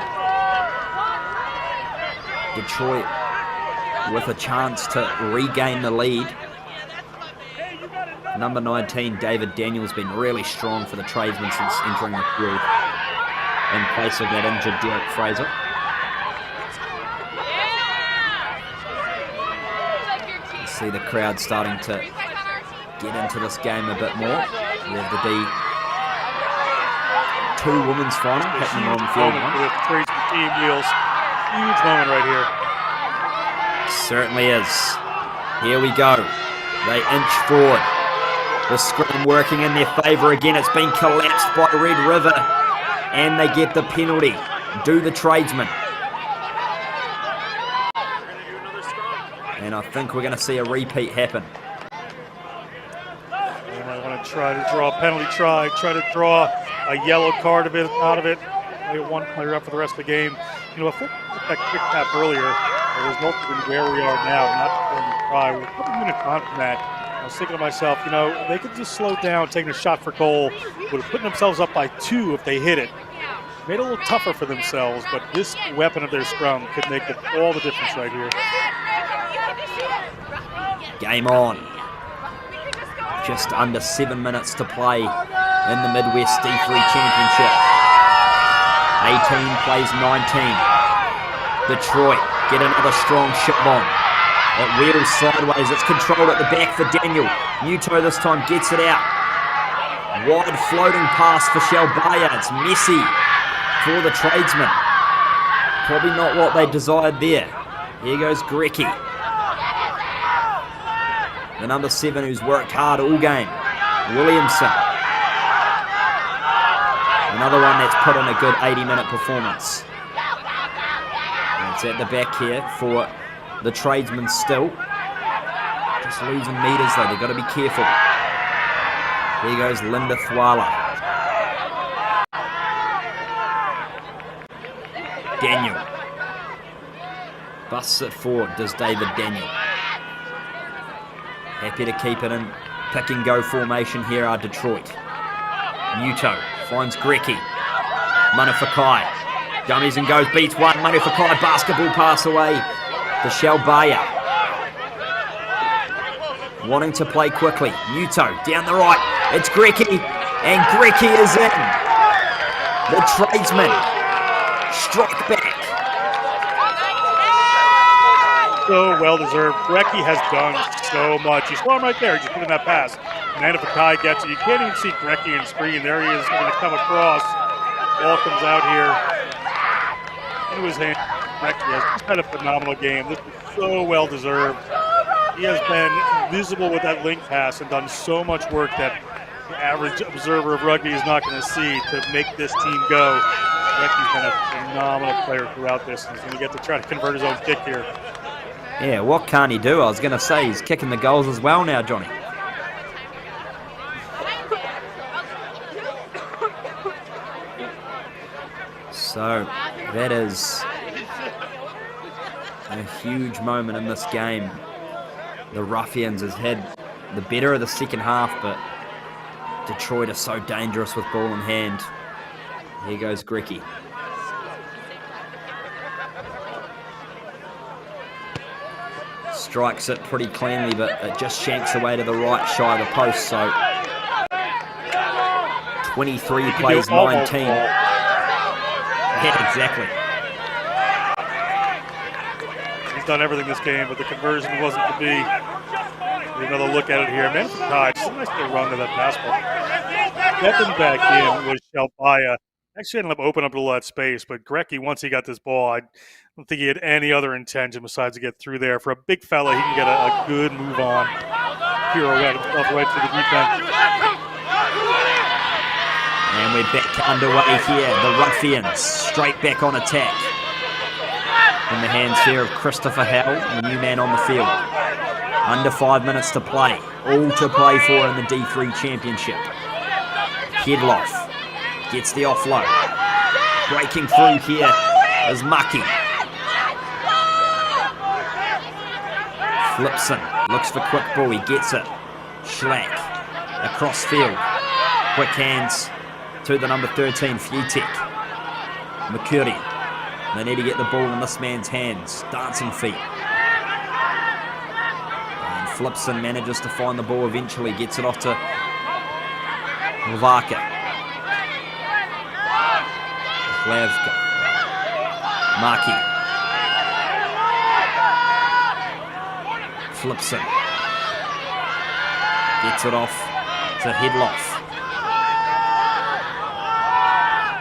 A: Detroit with a chance to regain the lead. Number 19, David Daniel's been really strong for the Tradesmen since entering the field in place of that injured Derek Fraser. You see the crowd starting to get into this game a bit more. We have the D2 women's final happening on field one.
B: The Tradesmen team wheels. Huge moment right here.
A: Certainly is. Here we go. They inch forward. The scrum working in their favour again. It's been collapsed by Red River. And they get the penalty. Do the Tradesmen. And I think we're going to see a repeat happen.
B: And I want to try to draw a penalty try to draw a yellow card out of it. Play one player up for the rest of the game. If we took that quick tap earlier, the result would be where we are now, not going to try. We're a couple minutes on from that. I was thinking to myself, they could just slow down, taking a shot for goal, would have put themselves up by 2 if they hit it. Made it a little tougher for themselves, but this weapon of their scrum could make all the difference right here.
A: Game on. Just under 7 minutes to play in the Midwest D3 Championship. 18 plays 19. Detroit get another strong ship on. It wheels sideways. It's controlled at the back for Daniel. Muto this time gets it out. Wide floating pass for Shelbaya. It's messy for the Tradesmen. Probably not what they desired there. Here goes Grecky. The number 7 who's worked hard all game. Williamson. Another one that's put in a good 80-minute performance. And it's at the back here for the Tradesmen still. Just losing meters though, they've got to be careful. Here goes Linda Thwala. Daniel. Busts it forward, does David Daniel. Happy to keep it in pick and go formation here are Detroit. Muto finds Grecky. Manufakai. Dummies and goes, beats one. Manufakai basketball pass away to Shelbaya. Wanting to play quickly. Muto down the right. It's Grecky. And Grecky is in. The Tradesmen strike back.
B: So well deserved. Grecky has done so much. You saw him right there. Just put in that pass. Manufakai gets it. You can't even see Grecky in screen. There he is going to come across. Ball comes out here. Into his hand. Grecky has had a phenomenal game. This is so well deserved. He has been visible with that link pass and done so much work that the average observer of rugby is not going to see to make this team go. Grecky's been a phenomenal player throughout this, and he's going to get to try to convert his own kick here.
A: Yeah, what can't he do? I was going to say he's kicking the goals as well now, Johnny. So, that is a huge moment in this game. The Ruffians has had the better of the second half, but Detroit are so dangerous with ball in hand. Here goes Grecky. Strikes it pretty cleanly, but it just shanks away to the right, shy of the post. So 23 plays 19. Yeah, exactly.
B: He's done everything this game, but the conversion wasn't to be. Another look at it here. Manufakai, just a nice little run to that pass ball. Stepping back in was Shelbaya. Actually ended up opening up a little of that space, but Grecky, once he got this ball, I don't think he had any other intention besides to get through there. For a big fella, he can get a good move on. Pirouette himself right to the defense.
A: And we're back underway here. The Ruffians straight back on attack. In the hands here of Christopher Howell, the new man on the field. Under 5 minutes to play. All to play for in the D3 Championship. Headof gets the offload. Breaking through here is Mucky. Flipson looks for quick ball. He gets it. Schlack across field. Quick hands to the number 13, Futek. McCurdy. They need to get the ball in this man's hands. Dancing feet. And Flipson manages to find the ball eventually. Gets it off to Vaka. Hlavka. Maki. Flipson. Gets it off to Headof.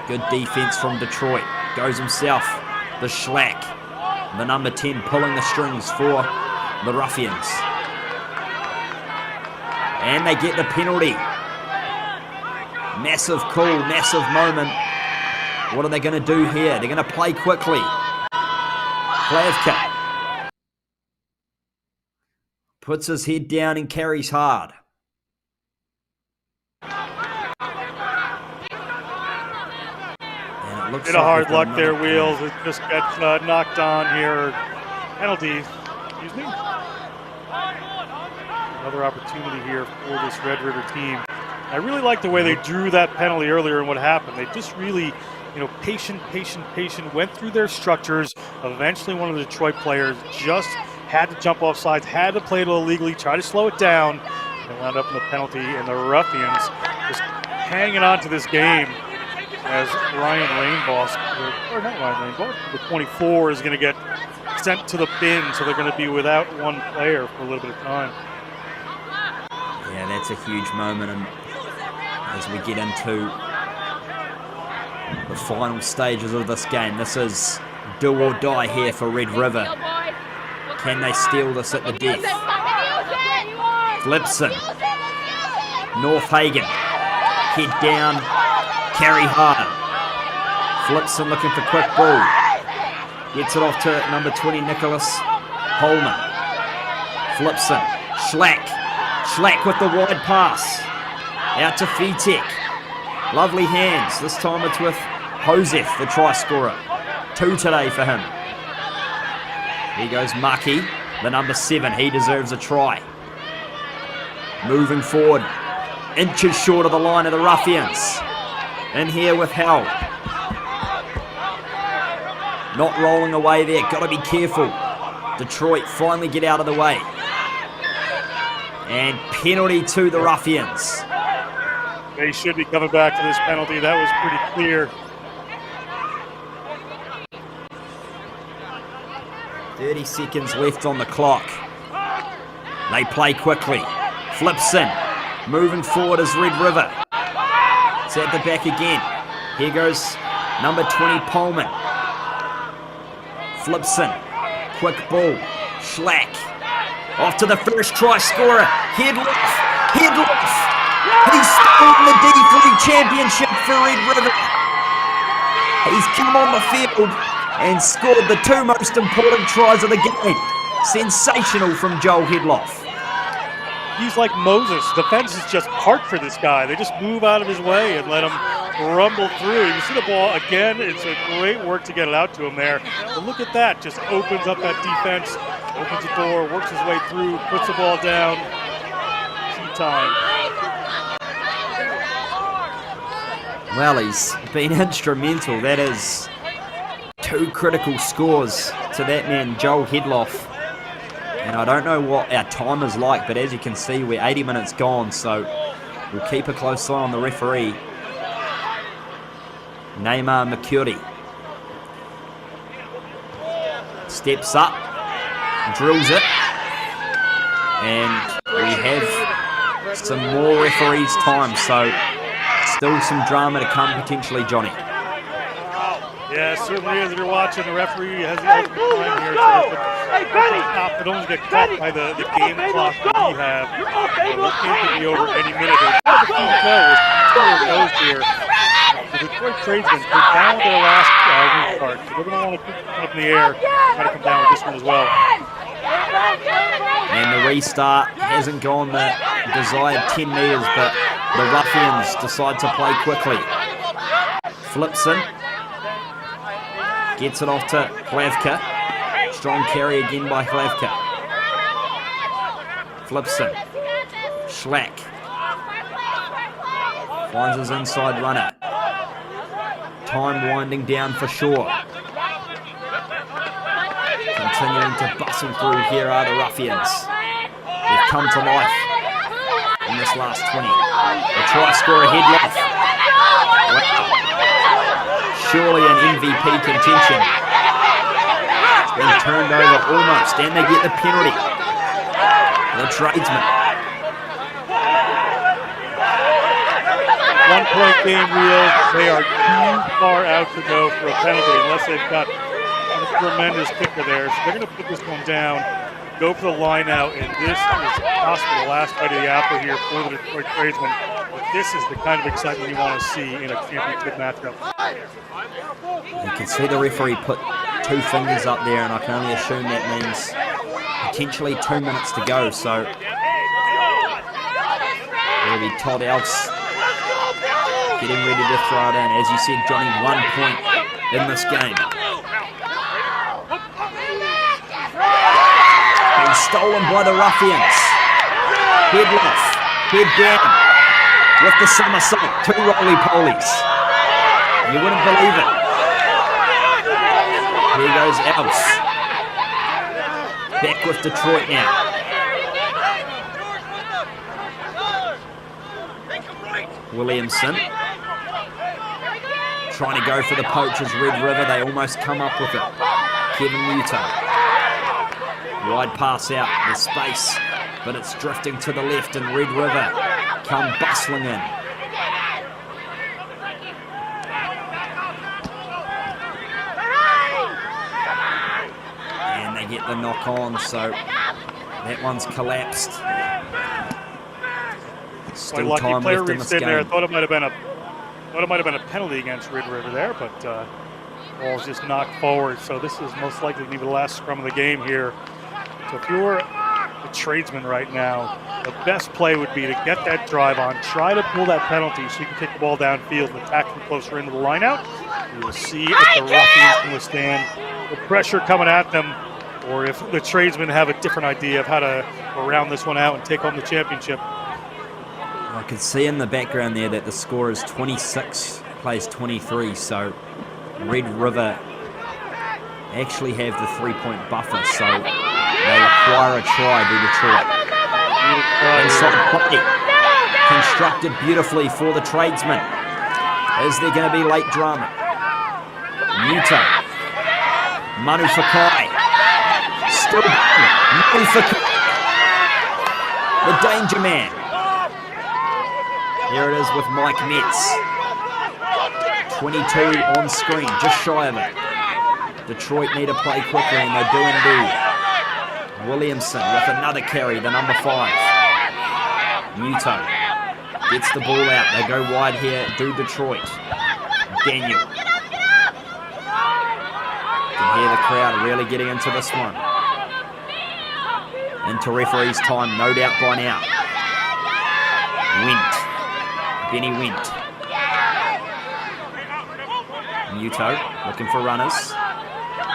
A: Good defense from Detroit. Goes himself. The Schlack. The number 10 pulling the strings for the Ruffians. And they get the penalty. Massive call, massive moment. What are they going to do here? They're going to play quickly. Hlavka puts his head down and carries hard. And it looks
B: Bit of hard luck there, Wheels. It just gets knocked on here. Penalty. Excuse me. Another opportunity here for this Red River team. I really like the way they drew that penalty earlier and what happened. They just really, patient, went through their structures. Eventually one of the Detroit players just had to jump off sides, had to play it illegally, try to slow it down, and wound up in the penalty. And the Ruffians just hanging on to this game as Ryan Rainboss, or not Ryan Rainboss, the 24 is going to get sent to the bin, so they're going to be without one player for a little bit of time.
A: Yeah, that's a huge moment, and as we get into the final stages of this game. This is do or die here for Red River. Can they steal this at the death? Flipson. North Hagen. Head down. Carry hard. Flipson looking for quick ball. Gets it off to number 20, Nicholas Holman. Flipson. Schlack. Schlack with the wide pass. Out to Fitek. Lovely hands. This time it's with Josef, the try scorer. 2 today for him. Here goes Maki, the number 7. He deserves a try. Moving forward. Inches short of the line of the Ruffians. In here with Hell. Not rolling away there. Got to be careful. Detroit finally get out of the way. And penalty to the Ruffians.
B: They should be coming back to this penalty. That was pretty clear.
A: 30 seconds left on the clock. They play quickly. Flipson. Moving forward is Red River. It's at the back again. Here goes number 20, Pullman. Flipson. Quick ball. Schlack. Off to the first try scorer. Headof. Headof. He's stolen the D3 championship for Red River. He's come on the field and scored the 2 most important tries of the game. Sensational from Joel Headof.
B: He's like Moses. The fence is just part for this guy. They just move out of his way and let him rumble through. You see the ball again. It's a great work to get it out to him there. But look at that. Just opens up that defense, opens the door, works his way through, puts the ball down. Key time.
A: Well, he's been instrumental. That is 2 critical scores to that man, Joel Headof. And I don't know what our time is like, but as you can see, we're 80 minutes gone, so we'll keep a close eye on the referee, Neymar Mercury. Steps up, drills it, and we have some more referees' time, so still some drama to come potentially, Johnny.
B: Yeah, certainly is. If you're watching, the referee has the ultimate time here. So stop, but don't get caught by the game clock that we have. This game could be over any minute. The team goes here. The Detroit Tradesmen, they're down their last restart, so they're going to want to keep it up in the air, try to come down with this one as well.
A: And the restart hasn't gone the desired 10 metres, but the Ruffians decide to play quickly. Flipson. Gets it off to Hlavka. Strong carry again by Hlavka. Flipson. Schlack. Finds his inside runner. Time winding down for Shaw. Continuing to bustle through here are the Ruffians. They've come to life in this last 20. The try scorer Headof. Wow. Surely an MVP contention. It's been turned over almost, and they get the penalty. The Tradesmen.
B: 1-point game reel. They are too far out to go for a penalty unless they've got a tremendous kicker there. So they're going to put this one down, go for the line out, and this is possibly the last bite of the apple here for the Detroit Tradesmen. But this is the kind of excitement you want to see in a championship matchup.
A: You can see the referee put 2 fingers up there, and I can only assume that means potentially 2 minutes to go. So it'll be Todd Elfs getting ready to throw it in. As you said, Johnny, 1 point in this game. Been stolen by the Ruffians. Headof, head down with the somersault. 2 roly-polies. You wouldn't believe it. Here goes Elfs. Back with Detroit now. Williamson. Trying to go for the poachers, Red River. They almost come up with it. Kevin Muto. Wide pass out. There's space, but it's drifting to the left, and Red River come bustling in. get the knock on, so that one's collapsed. Still
B: lucky
A: time
B: player
A: left in this
B: reached in there.
A: game.
B: Thought it might have been a penalty against Red River there, but ball's just knocked forward. So this is most likely going to be the last scrum of the game here. So if you're a tradesman right now, the best play would be to get that drive on, try to pull that penalty so you can take the ball downfield and attack from closer into the lineout. We will see if the Ruffians can withstand the pressure coming at them, or if the tradesmen have a different idea of how to round this one out and take home the championship.
A: I can see in the background there that the score is 26 plays 23, so Red River actually have the 3-point buffer, so they require a try to Detroit. Inside play, constructed beautifully for the tradesmen. Is there going to be late drama? Newton, Manu Fakai, still Manu Fakai, the danger man. Here it is with Mike Metz. 22 on screen, just shy of it. Detroit need to play quickly, and they do indeed. Williamson with another carry, the number 5. Newton gets the ball out. They go wide here, do Detroit. Daniel. You can hear the crowd really getting into this one. Into referee's time, no doubt by now. Went. Benny Went. Muto looking for runners.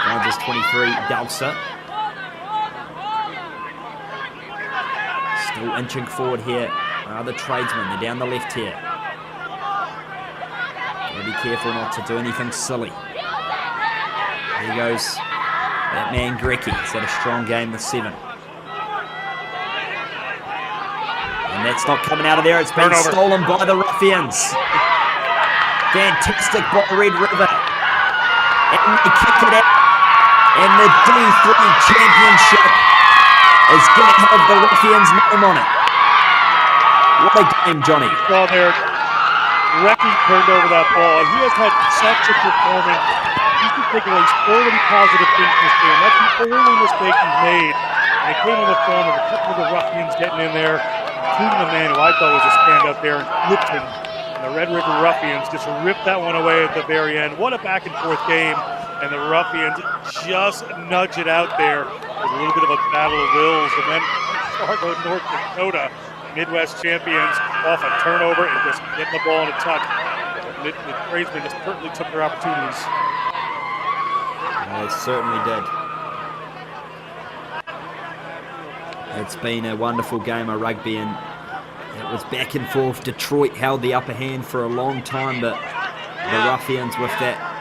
A: Rangers 23, Dalsa. Still inching forward here. The tradesmen, they're down the left here. Gotta be careful not to do anything silly. There goes that man Grecky. He's had a strong game with 7. And that's not coming out of there. It's been stolen by the Ruffians. Fantastic by Red River. And they kick it out. And the D3 championship is going to have the Ruffians' name on it. What a game, Johnny.
B: Well, there, Recky turned over that ball, and he has had such a performance. You can take away so many positive things in this game. That's the only mistake he's made. And it came in the form of a couple of the Ruffians getting in there, including the man who I thought was a standout there, and Lipton. And the Red River Ruffians just ripped that one away at the very end. What a back-and-forth game. And the Ruffians just nudge it out there with a little bit of a battle of wills. And then Fargo, North Dakota, Midwest champions, off a turnover and just getting the ball in a touch. The tradesmen just certainly took their opportunities.
A: They certainly did. It's been a wonderful game of rugby, and it was back and forth. Detroit held the upper hand for a long time, but the Ruffians, with that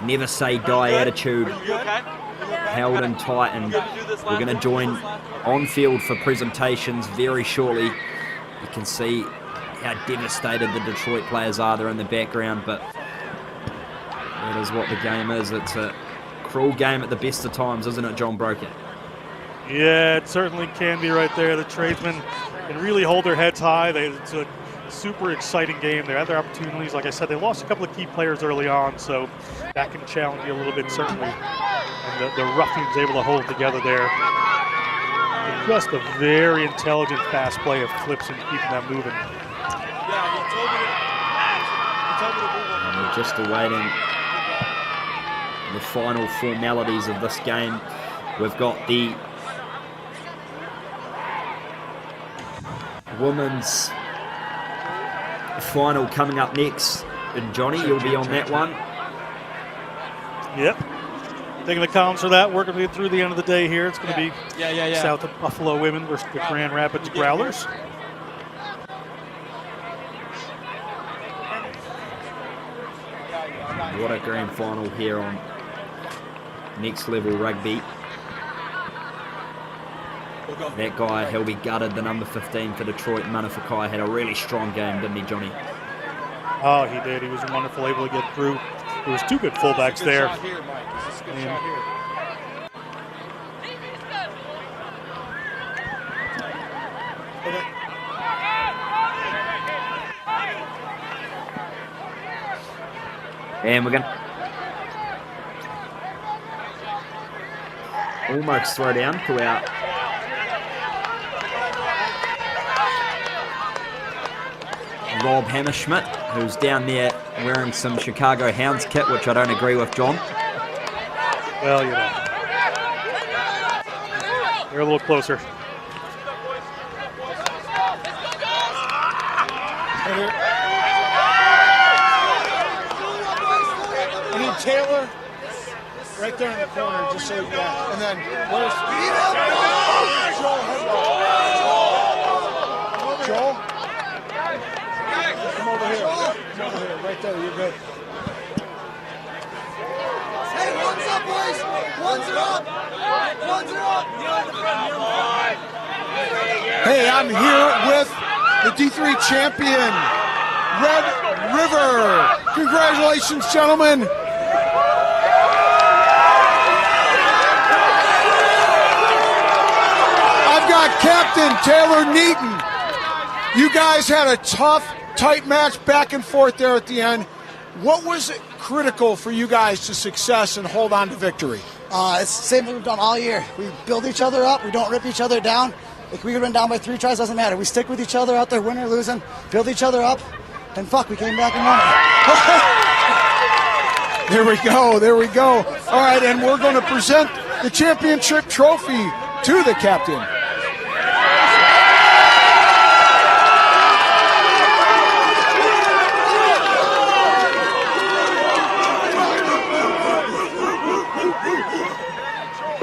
A: never say die attitude, held in tight, and we're going to join on field for presentations very shortly. You can see how devastated the Detroit players are. They're in the background, but that is what the game is. It's a cruel game at the best of times, isn't it, John Broker?
B: Yeah, it certainly can be right there. The tradesmen can really hold their heads high. It's a super exciting game. They had their opportunities. Like I said, they lost a couple of key players early on, so that can challenge you a little bit, certainly. And the Ruffians able to hold it together there. And just a very intelligent, fast play of flips and keeping that moving.
A: And we're just awaiting the final formalities of this game. We've got the women's final coming up next. And Johnny, you'll be on that one.
B: Yep. Taking the columns for that, working through the end of the day here. It's going to be South of Buffalo women versus the Grand Rapids Growlers.
A: What a grand final here on Next Level Rugby. That guy, he'll be gutted, the number 15 for Detroit, Manafakai, had a really strong game, didn't he, Johnny?
B: Oh, he did. He was wonderful, able to get through. There was 2 good fullbacks there.
A: And we're going to... almost throw down to our Rob Hammerschmidt, who's down there wearing some Chicago Hounds kit, which I don't agree with, John.
B: Well, you know. They're a little closer.
F: I need Taylor right there in the corner, just so yeah. And then where's Joel Headlock? Joel? Come over here. Come over here. Right there. You're good.
E: Hey, one's up, boys. One's up. One's up.
F: Hey, I'm here with the D3 champion, Red River. Congratulations, gentlemen. I've got Captain Taylor Neaton. You guys had a tough, tight match back and forth there at the end. What was critical for you guys to success and hold on to victory?
G: It's the same thing we've done all year. We build each other up. We don't rip each other down. If we run down by 3 tries, doesn't matter. We stick with each other out there, win or losing, build each other up, and we came back and won it.
F: There we go. There we go. All right, and we're going to present the championship trophy to the captain.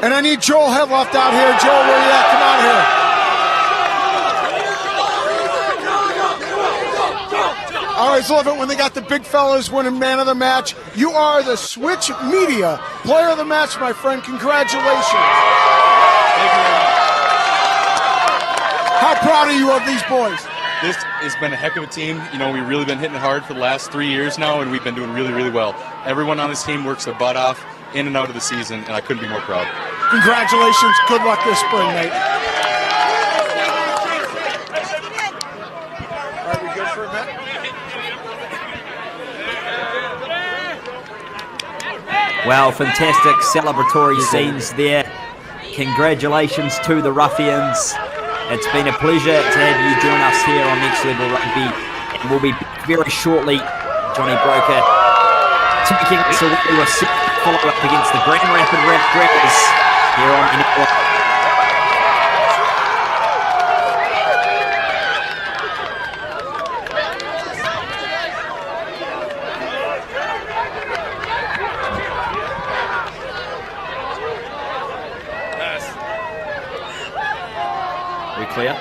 F: And I need Joel Headloft out here. Joel, where you at? Come out here. I always love it when they got the big fellas winning man of the match. You are the Switch Media player of the match, my friend. Congratulations. How proud are you of these boys?
H: This has been a heck of a team. You know, we've really been hitting it hard for the last 3 years now, and we've been doing really, really well. Everyone on this team works their butt off in and out of the season, and I couldn't be more proud.
F: Congratulations. Good luck this spring, mate. Are we good for a bit?
A: Well, fantastic celebratory scenes there. Congratulations to the Ruffians. It's been a pleasure to have you join us here on Next Level Rugby. And we'll be very shortly, Johnny Broker, taking us away to a follow-up against the Grand Rapid Grabbers here on NL. We clear?